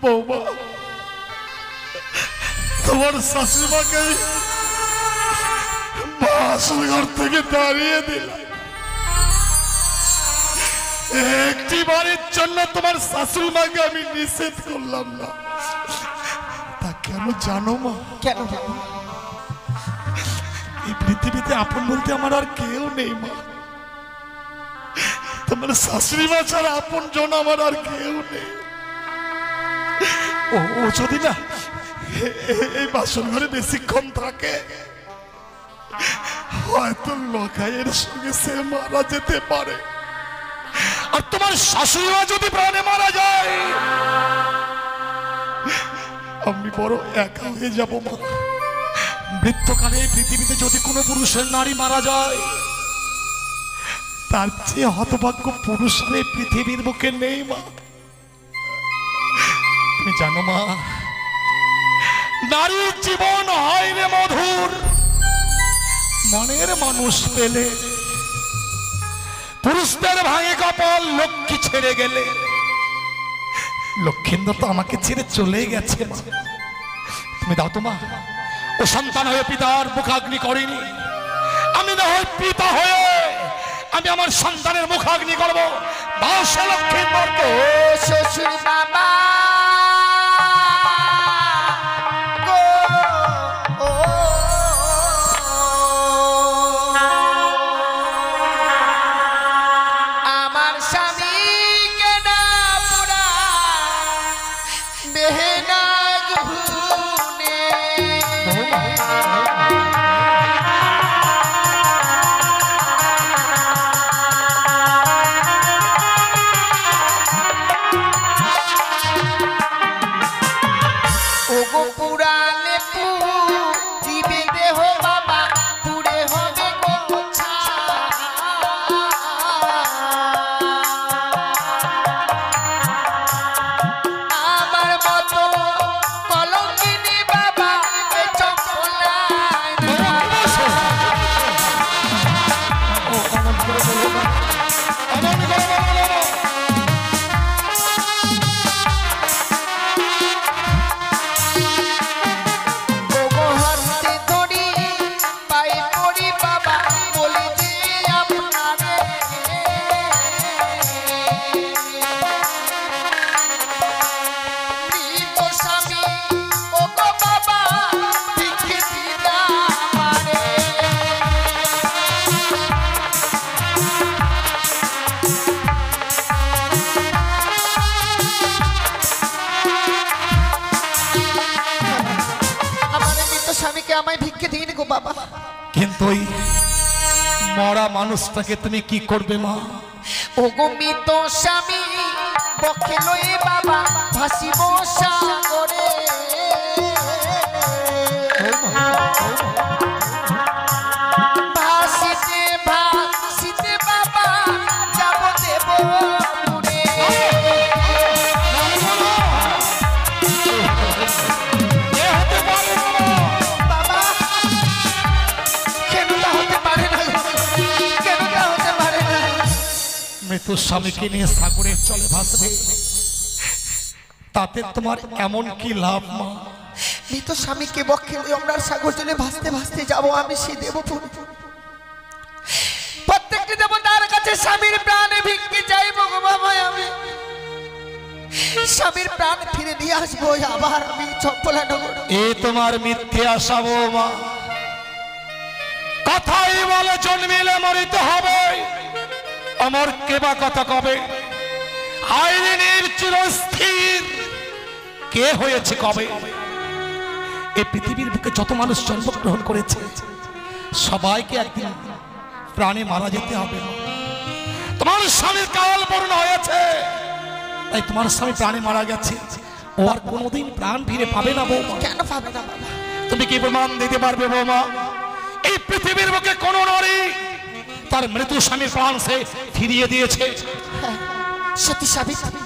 বৌমা, তোমার শাশুড়িমাকে বাসর ঘর থেকে দাঁড়িয়ে দিলাম। একটি বারের জন্য তোমার শাশুড়িমাকে আমি নিষেধ করলাম না। তা কেন জানো মা? কেন? এই পৃথিবীতে আপন বলতে আমার আর কেউ নেই মা। তোমার শাশুড়িমা ছাড়া আপন জন আমার আর কেউ নেই। ও যদি না এই বাসন ঘরে বেশিক্ষণ থাকে, হয়তো লখাইয়ের সঙ্গে সে মারা যেতে পারে। আর তোমার শাশুড়িমা যদি প্রাণে মারা যায়, আমি বড় একা হয়ে যাব মা। মৃত্যুকালে পৃথিবীতে যদি কোনো পুরুষের নারী মারা যায়, তার চেয়ে হতভাগ্য পুরুষ পৃথিবীর বুকে নেই মা। তুমি জানো মা, নারীর জীবন হয় রে মধুর মনের মানুষ পেলে। পুরুষদের ভাঙে কপাল লক্ষ্মী ছেড়ে গেলে। লক্ষ্মীন্দর তো আমাকে ছেড়ে চলে গেছে মা। তুমি দাও তো মা, ও সন্তান হয়ে পিতার মুখাগ্নি করেনি, আমি না হয় পিতা হয়ে আমি আমার সন্তানের মুখাগ্নি করবো। বাসা লক্ষ্মীন্দরকে। ও শ্বশুর বাবা কিন্তু ওই মরা মানুষটাকে তুমি কি করবে মা? ও গো মৃত স্বামী বক্ষে লয়ে বাবা ভাসিব সাগরে। ভাসিতে ভাসিতে বাবা যাব দেব দূরে। বাবা কেন তা হতে পারে না, কেন তা হতে পারে না? মৃত স্বামীকে নিয়ে সাগরে চলে ভাসবে, তাতে তোমার এমন কি লাভ মা? মৃত স্বামীকে বক্ষে লয়ে আমরা সাগর জলে ভাসতে ভাসতে যাবো আমি সেই দেবপুর। প্রত্যেকটি দেবতার কাছে স্বামীর প্রাণে ভিক্ষে চাইবো গো বাবা। আমি স্বামীর প্রাণ ফিরে নিয়ে আসবো আবার আমি চম্পলা নগর। এ তোমার মিথ্যে আশা মা। কথাই বলে জন্মিলে মরিতে হবে, আমার কেবা কথা কবে। আইনের চিরস্থির কে হয়েছে কবে? এই পৃথিবীর বুকে যত মানুষ জন্মগ্রহণ করেছে সবাইকে একদিন প্রাণে মারা যেতে হবে। তোমার স্বামীর কাল পূর্ণ হয়েছে, তাই তোমার স্বামী প্রাণে মারা গেছে, ও আর কোনোদিন প্রাণ ফিরে পাবে না বৌমা। কেন পাবে না বাবা? তুমি কি প্রমাণ দিতে পারবে বৌমা? এই পৃথিবীর বুকে কোন নারী তার মৃত্যু স্বামীর প্রাণ সে ফিরিয়ে দিয়েছে? সতী সাবিত্রী,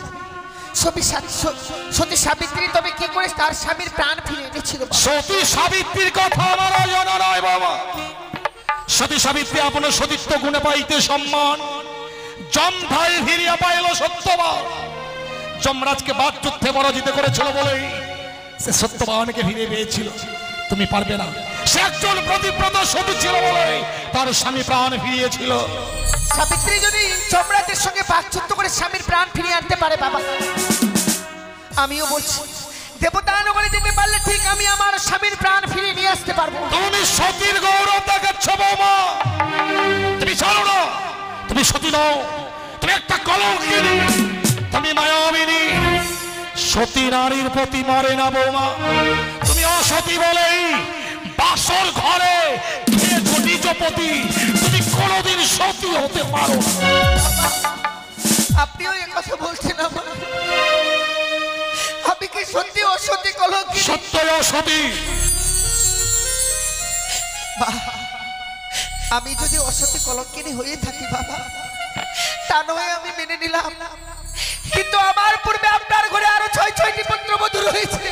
সতী সাবিত্রী তবে কি করে তার স্বামীর প্রাণ ফিরে এনেছিল? সতী সাবিত্রীর কথা আমার জানা নয় বাবা। সতী সাবিত্রী আপনার সতীত্ব গুণে পাইতে সম্মান, যমভাই ফিরিয়া পাইল সত্যবান। যমরাজকে বাদ যুদ্ধে পরাজিত করেছিল বলেই সে সত্যবানকে ফিরে পেয়েছিল। তুমি পারবে না। সে একজন প্রতিব্রত সতী ছিল বলে তার স্বামী প্রাণ ফিরিয়েছিল। সাবিত্রী যদি যমরাজের সঙ্গে বাকযুদ্ধ করে স্বামীর প্রাণ ফিরিয়ে আনতে পারে বাবা, আমিও বলছি দেবতা নগরে যেতে পারলে ঠিক আমি আমার স্বামীর প্রাণ ফিরিয়ে নিয়ে আসতে পারবো। তুমি সতীর গৌরব দেখাচ্ছ বৌমা। তুমি জানো না তুমি সতী নও, তুমি একটা কলঙ্কিনী, তুমি মায়াবিনী। সতী নারীর প্রতি মরে না বৌমা। তুমি অসতী বলেই বাসর ঘরে নিজপতি, তুমি কোনোদিন সতী হতে পারো না। আপনিও এই কথা বলছেন আমার? আমি কি সত্যি অসতী কলঙ্কিনী? সত্যই অসতী। আমি যদি অসতী কলঙ্কিনী হয়ে থাকি বাবা, তা নয় আমি মেনে নিলাম, কিন্তু আমার পূর্বে আপনার ঘরে আরো 6টি পুত্রবধূ রয়েছে।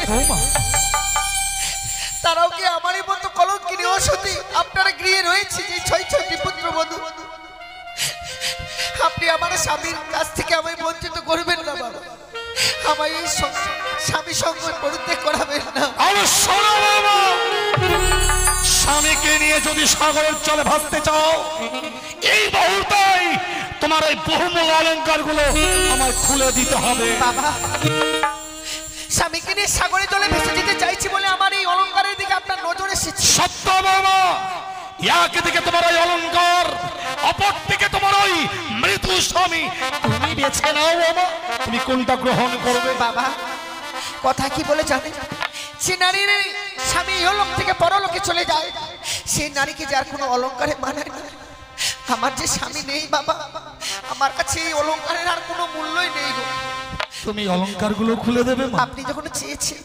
তারাও কি আমারই মতো কলঙ্কিনী অসতী? আপনার গৃহে রয়েছে যে 6টি পুত্রবধূ। আপনি আমার স্বামীর কাছ থেকে আমায় বঞ্চিত করবেন না বাবা। আমায় এই স্বামী সঙ্গ পরিত্যাগ করাবেন না। স্বামীকে নিয়ে যদি সাগরের জলে ভাসতে চাও, এই মুহূর্তেই তোমার এই বহুমূল্য অলংকার গুলো আমায় খুলে দিতে হবে। বাবা, স্বামীকে নিয়ে সাগরের জলে ভেসে যেতে চাইছি বলে আমার এই অলংকারের দিকে আপনার নজর এসেছে। সত্য বাবা, একদিকে তোমার ওই অলংকার, অপর দিকে তোমার ওই মৃত্যু স্বামী। তুমি বেছে নাও বাবা, তুমি কোনটা গ্রহণ করবে? বাবা, কথা কি বলে জানেন? যে নারীর স্বামী ইহলোক থেকে পরলোকে চলে যায়, সেই নারীকে যার কোনো অলংকারে মানায় না। আমার যে স্বামী নেই বাবা, আমার কাছে এই অলংকারের আর কোনো মূল্যই নেই গো। তুমি অলংকার গুলো খুলে দেবে মা? আপনি যখন চেয়েছেন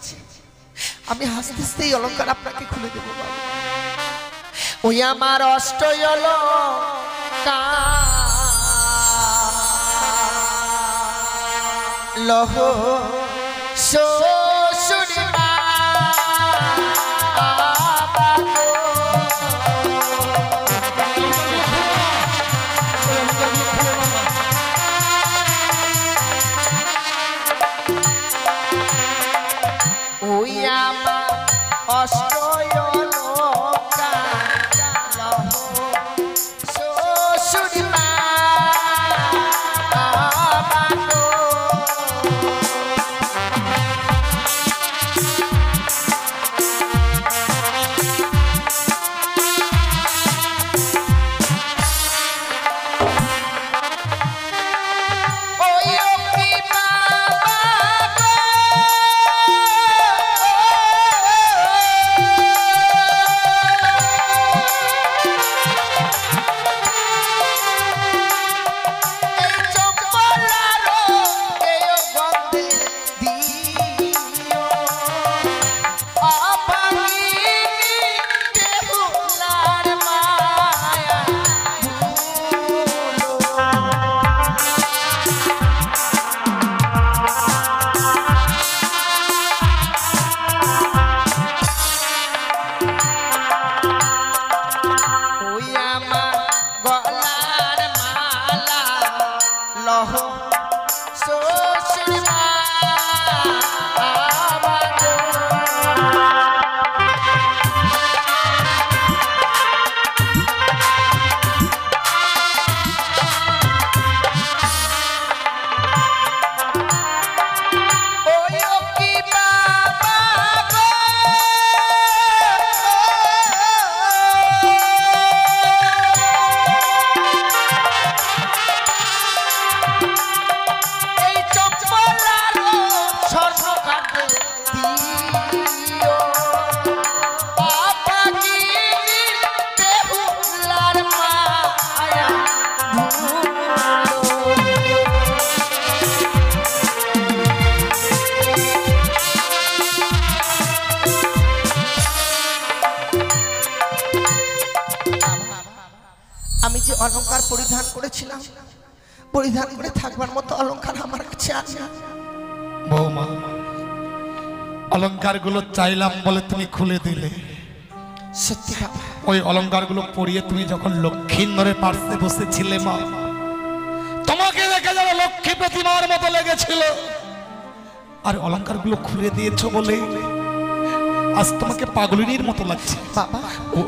আমি হাসতে হাসতে এই অলংকার আপনাকে খুলে দেবো বাবা। ওই আমার অষ্ট লহ শ্বশুর মা ওই আমার অষ্ট শ্বশুর মা আমি যে অলংকার পরিধান করেছিলাম, পরিধান করে থাকবার মতো অলংকার আমার কাছে আছে। বৌমা, অলংকারগুলো চাইলাম বলে তুমি খুলে দিলে। সত্যি বাবা, ওই অলংকারগুলো পরিয়ে তুমি যখন লক্ষ্মীন্দরের পার্শ্বে বসেছিলে মা, তোমাকে দেখে যেন লক্ষ্মী প্রতিমার মতো লেগেছিল। আর অলংকারগুলো খুলে দিয়েছো বলে আজ তোমাকে পাগলিনীর মতো লাগছে। বাবা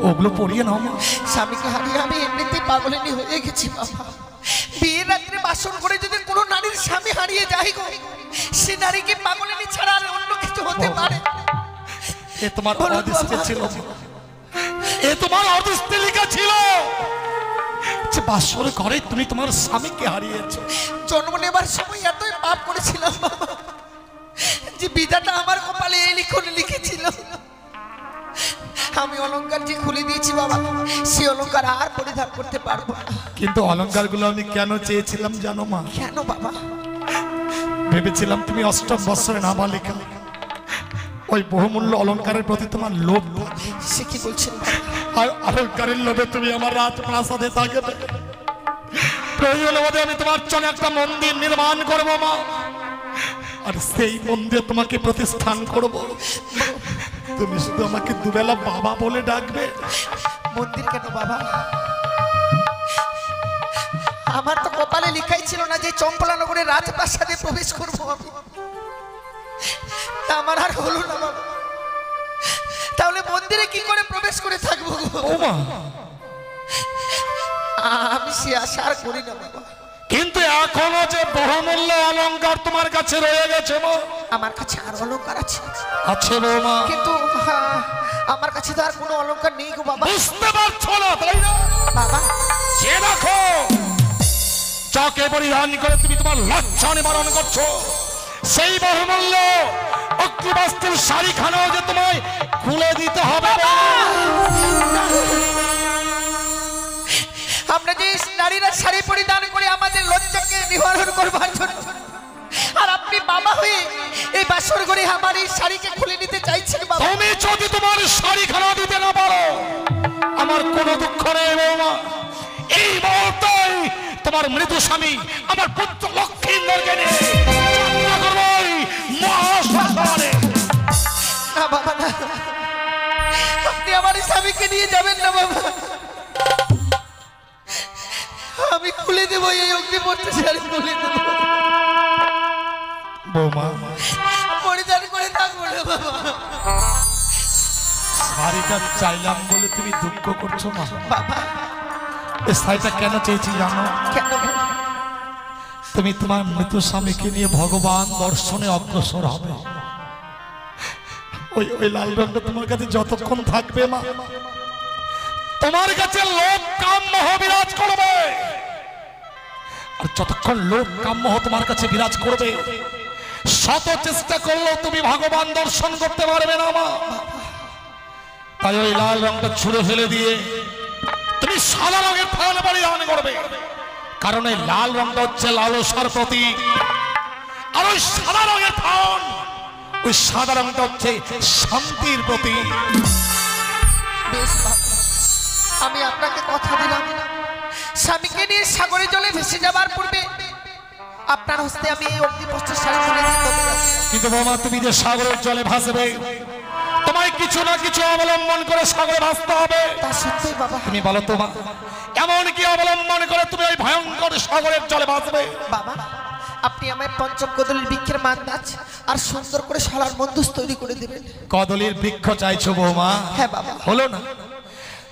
ওগুলো পরিয়ে নাও মা। স্বামীকে হারিয়ে আমি এমনিতেই পাগলিনী হয়ে গেছি বাবা। বিয়ের রাত্রে বাসন করে যদি কোনো নারীর স্বামী হারিয়ে যায় গো, সে নারীকে পাগলিনী ছাড়া আর অন্য কিছু হতে পারে? এ তোমার বলো অদৃষ্টে বাবা। ছিল, এ তোমার অদৃষ্টে লেখা ছিল যে বাসর ঘরে তুমি তোমার স্বামীকে হারিয়েছো। জন্ম নেবার সময় এতই পাপ করেছিলাম বাবা, যে বিধাতা আমার কপালে এই লিখন লিখেছিল। আমি অলংকার যে খুলে দিয়েছি বাবা, সে অলংকার আর পরিধান করতে পারবো না। কিন্তু অলংকারগুলো আমি কেন চেয়েছিলাম জানো মা? কেন বাবা? ভেবেছিলাম তুমি অষ্টম বৎসরে নাবালিকা, ওই বহুমূল্য অলংকারের প্রতি তোমার লোভ। সে কি বলছেন বাবা? আর অলংকারের লোভে তুমি আমার রাজপ্রাসাদে থাকবে। প্রয়োজন বোধে আমি তোমার জন্য একটা মন্দির নির্মাণ করবো মা, আর সেই মন্দিরে তোমাকে প্রতিষ্ঠান করব। তুমি শুধু আমাকে দুবেলা বাবা বলে ডাকবে। মন্দির কেন বাবা? আমার তো কপালে লেখাই ছিল না যে চম্পলানগরের রাজপ্রাসাদে প্রবেশ করবো আমি। তা আমার আর হলো না বাবা। তাহলে মন্দিরে কি করে প্রবেশ করে থাকবো গো? ও মা, আমি সে আশা আর করি না বাবা। কিন্তু এখনো যে বহুমূল্য অলংকার তোমার কাছে রয়ে গেছে মা। আমার কাছে আর অলংকার আছে, আছে বৌমা, কিন্তু আমার কাছে তো আর কোনো অলংকার নেই গো বাবা। বুঝতে পারছো না তাই না? বাবা যে দেখো যাকে পরিধান করে তুমি তোমার লজ্জা নিবারণ করছো, সেই বহুমূল্য অগ্নিবস্ত্রের শাড়িখানাও যে তোমায় খুলে দিতে হবে। আমরা যে নারীরা শাড়ি পরিধান করে আমাদের লজ্জাকে নিবারণ করবার জন্য, আর আপনি বাবা হয়ে এই বাসর ঘরে আমার এই শাড়িকে খুলে নিতে চাইছেন বাবা। তুমি যদি তোমার শাড়িখানা দিতে না পারো, আমার কোনো দুঃখ নেই বৌমা। এই মুহূর্তে তোমার মৃত স্বামী আমার পুত্র লক্ষ্মীন্দরকে নিয়ে যাত্রা করবো এই মহাশ্মশানে। না বাবা না, আপনি আমার স্বামীকে নিয়ে যাবেন না বাবা। আমি খুলে দেবো এই অগ্নিপত্র শাড়ি, খুলে দেবো। বৌমা, পরিধান করে থাকবো না বাবা। শাড়িটা চাইলাম বলে তুমি দুঃখ করছো মা? বাবা এই শাড়িটা কেন চেয়েছি জানো? কেন? তুমি তোমার মৃত স্বামীকে নিয়ে ভগবান দর্শনে অগ্রসর হবে। ওই ওই লাল রঙটা তোমার কাছে যতক্ষণ থাকবে মা, তোমার কাছে লোভ কাম মোহ বিরাজ করবে। আর যতক্ষণ লোভ কাম মোহ তোমার কাছে বিরাজ করবে, শত চেষ্টা করলেও তুমি ভগবান দর্শন করতে পারবে না মা। তাই ওই লাল রঙটা ছুঁড়ে ফেলে দিয়ে তুমি সাদা রঙের ফান পরিধান করবে। কারণ এই লাল রঙটা হচ্ছে লালসার প্রতীক, আর ওই সাদা রঙের ফান, ওই সাদা রঙটা হচ্ছে শান্তির প্রতীক। বেশ বাবা, আমি আপনাকে কথা দিলাম, স্বামীকে নিয়ে সাগরের জলে ভেসে যাবার পূর্বে আপনার হস্তে আমি এই অগ্নিপস্ত্রের শাড়ি তুলে দিয়ে তবে যাব। কিন্তু বাবা, তুমি যে সাগরের জলে ভাসবে, তোমায় কিছু না কিছু অবলম্বন করে সাগরে ভাসতে হবে। তা সত্যই বাবা। তুমি বলো তো মা, এমন কি অবলম্বন করে তুমি ওই ভয়ঙ্কর সাগরের জলে ভাসবে? বাবা আপনি আমায় পঞ্চম কদলীর বৃক্ষের মান্দাজ আর সুন্দর করে শালার মন্দুস তৈরি করে দেবেন। কদলীর বৃক্ষ চাইছো বৌমা? হ্যাঁ বাবা। হলো না?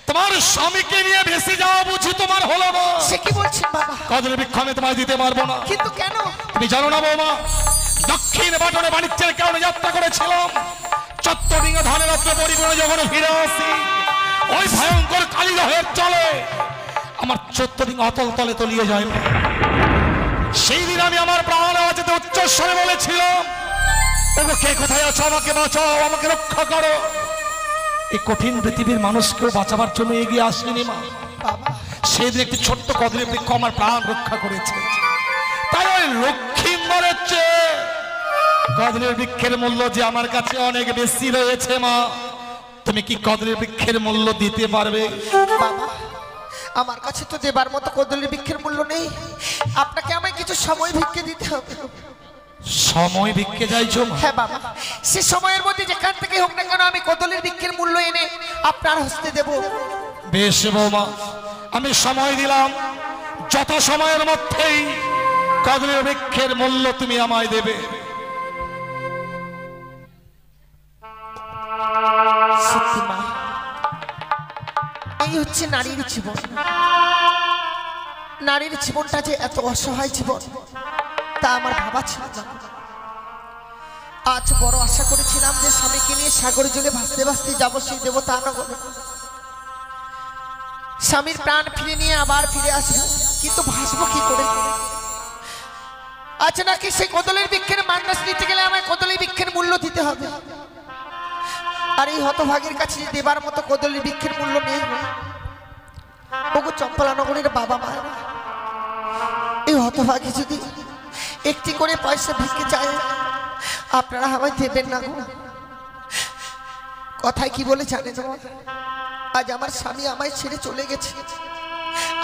তোমার স্বামীকে নিয়ে ভেসে যাওয়া বুঝি তোমার হলো না? সে কি বলছেন বাবা? কদলীর বৃক্ষ আমি তোমায় দিতে পারবো না। কিন্তু কেন? তুমি জানো না বৌমা, দক্ষিণ বাটনে বাণিজ্যের কারণে যাত্রা করেছিলাম, চত্বরিঙ্গা ধানের রাত্রে পরিপূর্ণ যখন ফিরে আসি, ওই ভয়ঙ্কর কালীদহের জলে আমার চত্বরিঙ্গা অতল তলে তলিয়ে যায়। সেই দিন আমি আমার প্রাণ আওয়াজে উচ্চস্বরে বলেছিলাম, ওগো কে কোথায় আছো, আমাকে বাঁচাও, আমাকে রক্ষা করো। এই কঠিন পৃথিবীর মানুষকেও বাঁচাবার জন্য এগিয়ে আসেনি মা। বাবা সেদিন একটি ছোট্ট কদলী বৃক্ষ আমার প্রাণ রক্ষা করেছে। তাই ওই লক্ষ্মীন্দরের চেয়ে কদলীর বৃক্ষের মূল্য যে আমার কাছে অনেক বেশি রয়েছে মা। তুমি কি কদলীর বৃক্ষের মূল্য দিতে পারবে? বাবা আমার কাছে তো দেবার মতো কদলের বৃক্ষের মূল্য নেই, আপনাকে আমায় কিছু সময় ভিক্ষে দিতে হবে। সময় ভিক্ষে চাইছো? হ্যাঁ বাবা, সে সময়ের মধ্যে যেখান থেকে হোক না কেন আমি কদলের বৃক্ষের মূল্য এনে আপনার হস্তে দেব। বেশ বৌমা, আমি সময় দিলাম, যত সময়ের মধ্যেই কদলের বৃক্ষের মূল্য তুমি আমায় দেবে। সত্যি মা, এই হচ্ছে নারীর জীবন। নারীর জীবনটা যে এত অসহায় জীবন তা আমার ভাবা ছিল না। আজ বড় আশা করেছিলাম যে স্বামীকে নিয়ে সাগর জলে ভাসতে ভাসতে যাবো সেই দেবতা নগরে, স্বামীর প্রাণ ফিরে নিয়ে আবার ফিরে আসবো, কিন্তু ভাসবো কি করে? আজ নাকি সেই কদলের বৃক্ষের মান্নাস নিতে গেলে আমায় কদলের বৃক্ষের মূল্য দিতে হবে। আর এই হতভাগের কাছে দেবার মতো কদলের বৃক্ষের মূল্য নেই। ওগো চম্পলা নগরের বাবা মা, এই হতভাগী যদি একটি করে পয়সা ভিক্ষে চায় আপনারা আমায় দেবেন না গো। কথায় কি বলে জানেন? আজ আমার স্বামী আমায় ছেড়ে চলে গেছে,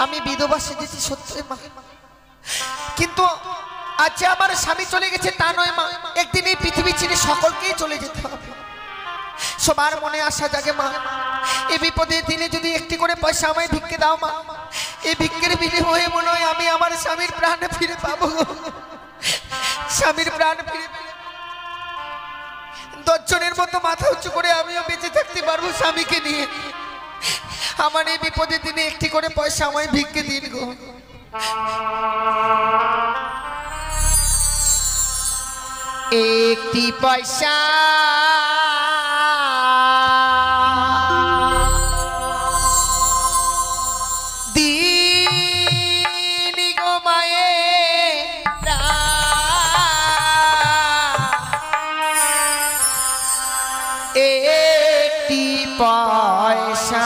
আমি বিধবা সেজেছি সত্যি মা, কিন্তু আজ যে আমার স্বামী চলে গেছে তা নয় মা, একদিন এই পৃথিবী ছেড়ে সকলকেই চলে যেতে হবে। সবার মনে আশা জাগে মা, এই বিপদের দিনে যদি একটি করে পয়সা আমায় ভিক্ষে দাও মা, এই ভিক্ষের বিনিময়ে মনে হয় আমি আমার স্বামীর প্রাণ ফিরে পাবো। স্বামীর প্রাণ ফিরে 10 জনের মতো মাথা উঁচু করে আমিও বেঁচে থাকতে পারবো স্বামীকে নিয়ে। আমার এই বিপদের দিনে একটি করে পয়সা আমায় ভিক্ষে দিন গো। একটি পয়সা দিন গো মায়েরা, একটি পয়সা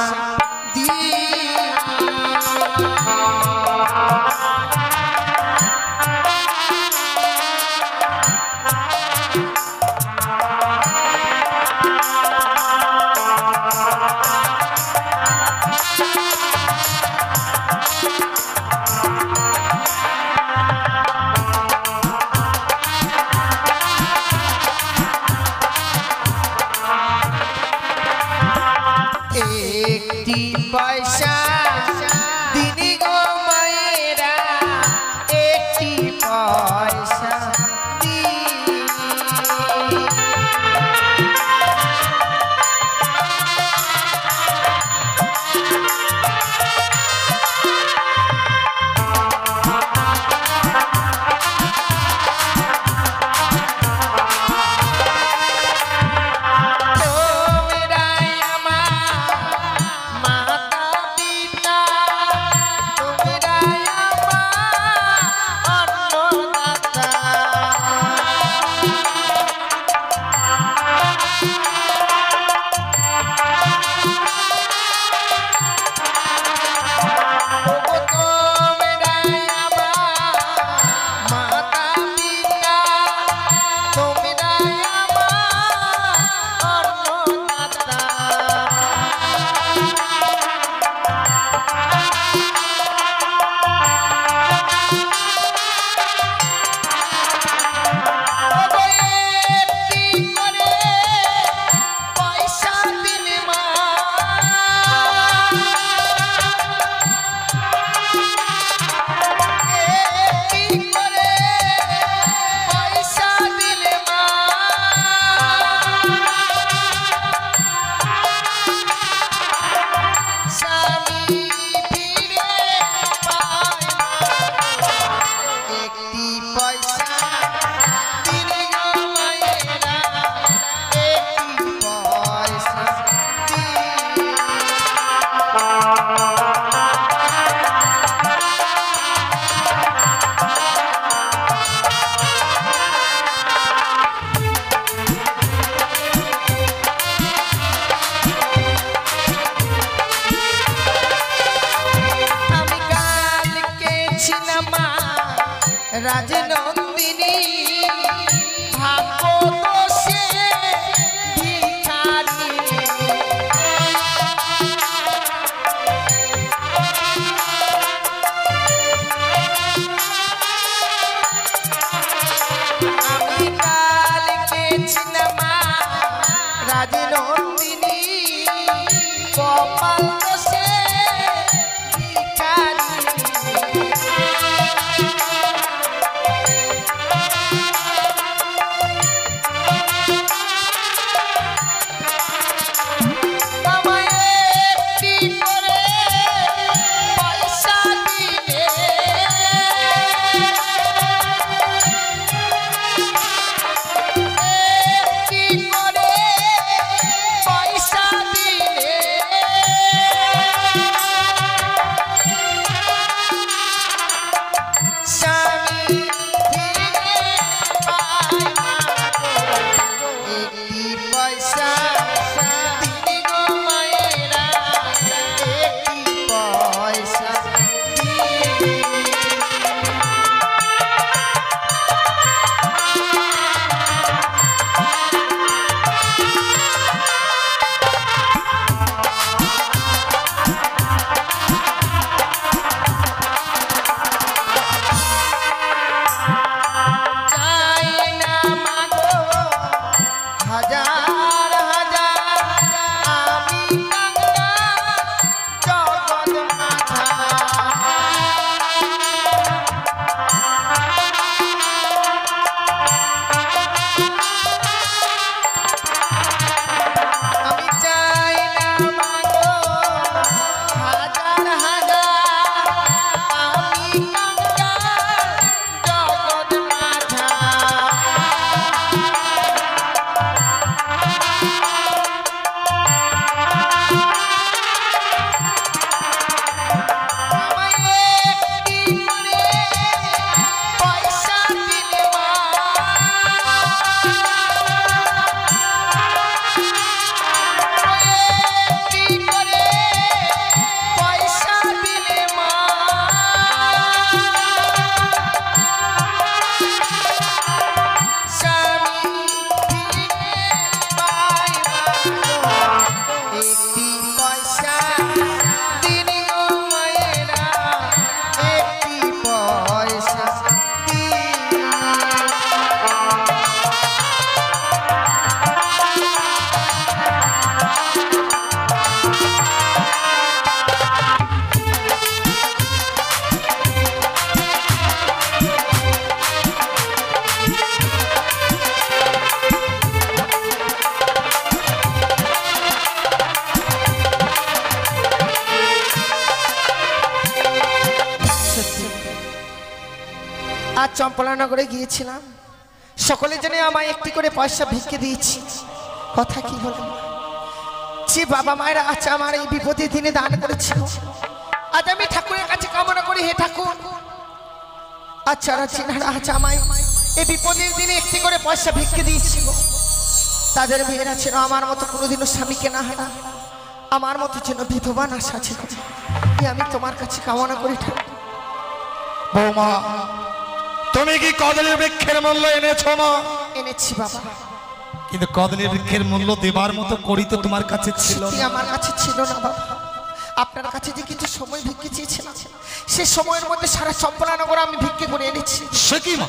পয়সা দিনি গো মায়েরা, একটি পয়সা রাজনন্দিনী ভাগ্য দোষে ভিখারি আজ চম্পলানগরে গিয়েছিলাম, সকলে জন্য আমায় একটি করে পয়সা ভিক্ষে দিয়েছি। কথা কি বলবো, যে বাবা মায়েরা আজ আমার এই বিপদের দিনে দান করেছিল, আজ আমি ঠাকুরের কাছে কামনা করি, হে ঠাকুর আজ যারা চেনারা আজ আমায় এই বিপদের দিনে একটি করে পয়সা ভিক্ষে দিয়েছিল, তাদের মেয়েরা ছিল আমার মতো কোনোদিনও স্বামীকে না হারা, আমার মতো যেন বিধবা না সাজে। আমি তোমার কাছে কামনা করি ঠাকুর। বৌমা, তুমি কি কদলী বৃক্ষের মূল্য এনেছো মা? এনেছি বাবা, কিন্তু কদলী বৃক্ষের মূল্য দেবার মতো করি তো তোমার কাছে ছিল না। আমার কাছে ছিল না বাবা। আপনার কাছে যে কিছু সময় ভিক্ষে চেয়েছিলাম, সে সময়ের মধ্যে সারা চম্পলানগর আমি ভিক্ষে করে এনেছি। সে কি মা,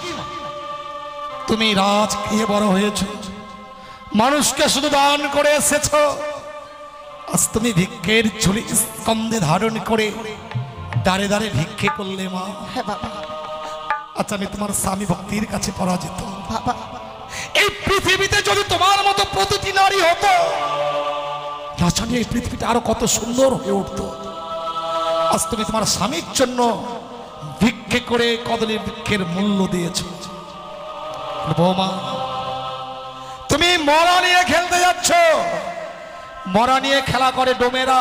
তুমি রাজগৃহে বড় হয়েছো, মানুষকে শুধু দান করে এসেছো, আজ তুমি ভিক্ষের ঝুলি স্কন্ধে ধারণ করে দাঁড়ে দাঁড়ে ভিক্ষে করলে মা। হ্যাঁ বাবা। আচ্ছা, আমি তোমার স্বামী ভক্তির কাছে পরাজিত। বাবা, এই পৃথিবীতে যদি তোমার মতো প্রতিটি নারী হতো, না জানি এই পৃথিবীটা আরো কত সুন্দর হয়ে উঠতো। আজ তুমি তোমার স্বামীর জন্য ভিক্ষে করে কদলী বৃক্ষের মূল্য দিয়েছো। বৌমা, তুমি মরা নিয়ে খেলতে যাচ্ছ, মরা নিয়ে খেলা করে ডোমেরা।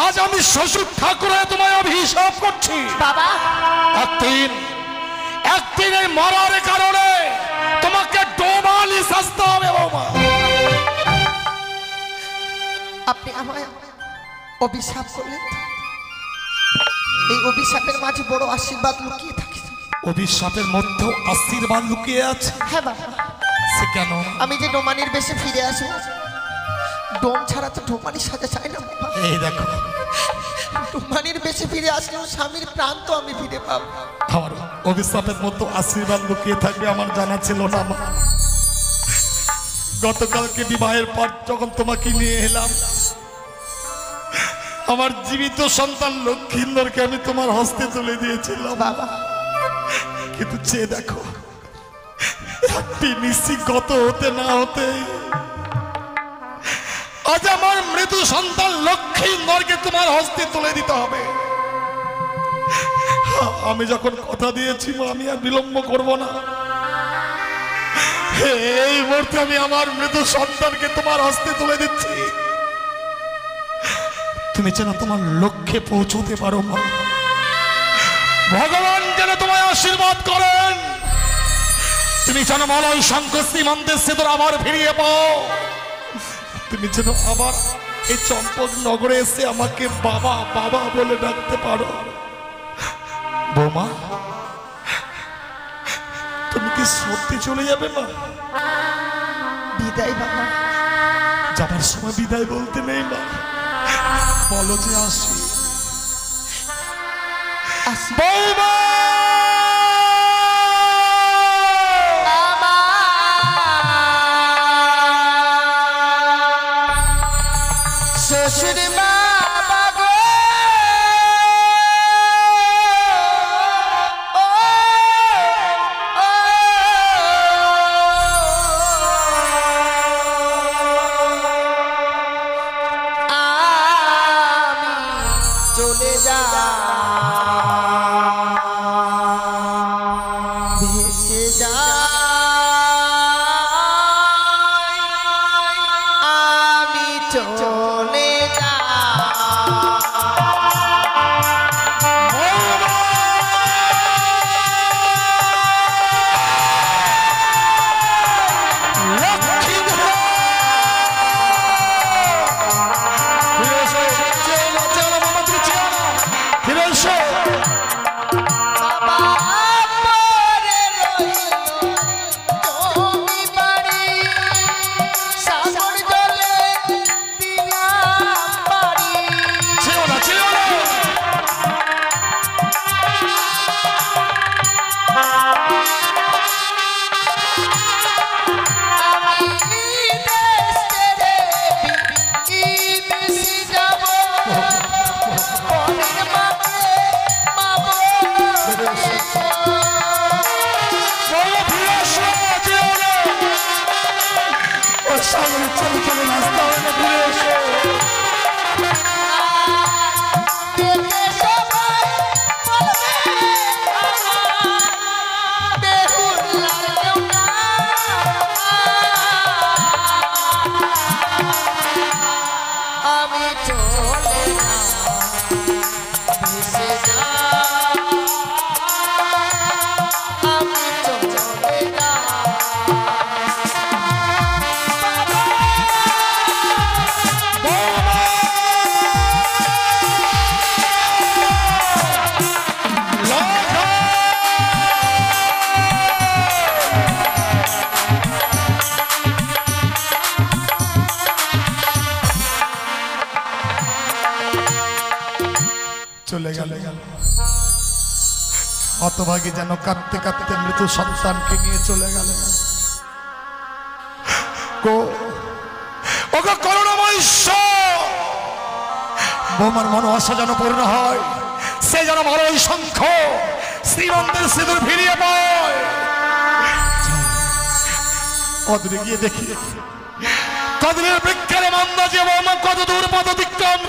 আজ আমি শ্বশুর ঠাকুর হয়ে তোমায় অভিশাপ করছি বাবা, একদিন এই মরার কারণে তোমাকে ডোমালি শাস্তি হবে বৌমা। আপনি আমায় অভিশাপ করলেন, এই অভিশাপের মাঝে বড় আশীর্বাদ লুকিয়ে থাকে। অভিশাপের মধ্যেও আশীর্বাদ লুকিয়ে আছে? হ্যাঁ বাবা। সে কেন? আমি যে ডোমানির বেশে ফিরে আসবো, ডোম ছাড়া তো ডোমানি সাজা চাই না বাবা। এই দেখো, ডোমানির বেশে ফিরে আসলেও স্বামীর প্রাণ তো আমি ফিরে পাবো। আমার অভিশাপের মতো আশীর্বাদ লুকিয়ে থাকবে আমার জানা ছিল না মা। গতকালকে বিবাহের পর যখন তোমাকে নিয়ে এলাম, আমার জীবিত সন্তান লক্ষ্মীন্দরকে আমি তোমার হস্তে তুলে দিয়েছিলাম বাবা। কিন্তু চেয়ে দেখো, একটি নিশি গত হতে না হতে আজ আমার মৃত সন্তান লক্ষ্মীন্দরকে তোমার হস্তে তুলে দিতে হবে। আমি যখন কথা দিয়েছি আমি আর বিলম্ব করব না। এই মুহূর্তে আমি আমার মৃত সন্তানকে তোমার হস্তে তুলে দিচ্ছি। তুমি যেন তোমার লক্ষ্যে পৌঁছতে পারো মা। ভগবান যেন তোমায় আশীর্বাদ করেন। তুমি যেন মলয় শঙ্খ শ্রীমন্তের সেতুর আবার ফিরিয়ে পাও। তুমি যেন আবার এই চম্পক নগরে এসে আমাকে বাবা বাবা বলে ডাকতে পারো। বৌমা, তুমি কি সত্যি চলে যাবে মা? বিদায় বাবা। যাবার সময় বিদায় বলতে নেই মা, বলো যে আসি। বৌমা, শ্বশুর বাবা গো, চলে যা ভেসে যা, আমি চলে যা। ফিরে এসো। চলে না ভেসে যা আমি চলে না চলে গেল হতভাগী যেন কাঁদতে কাঁদতে মৃত সন্তানকে নিয়ে চলে গেল করুণাময় ঈশ্বর বৌমার মনোবাসা যেন পূর্ণ হয় সে যেন ভালো শঙ্খ শ্রীমন্তের সিঁদুর ফিরিয়ে পায় কদরে গিয়ে দেখি কদরের বৃক্ষের মন্দা যে বৌমা কত দূর পদ অতিক্রম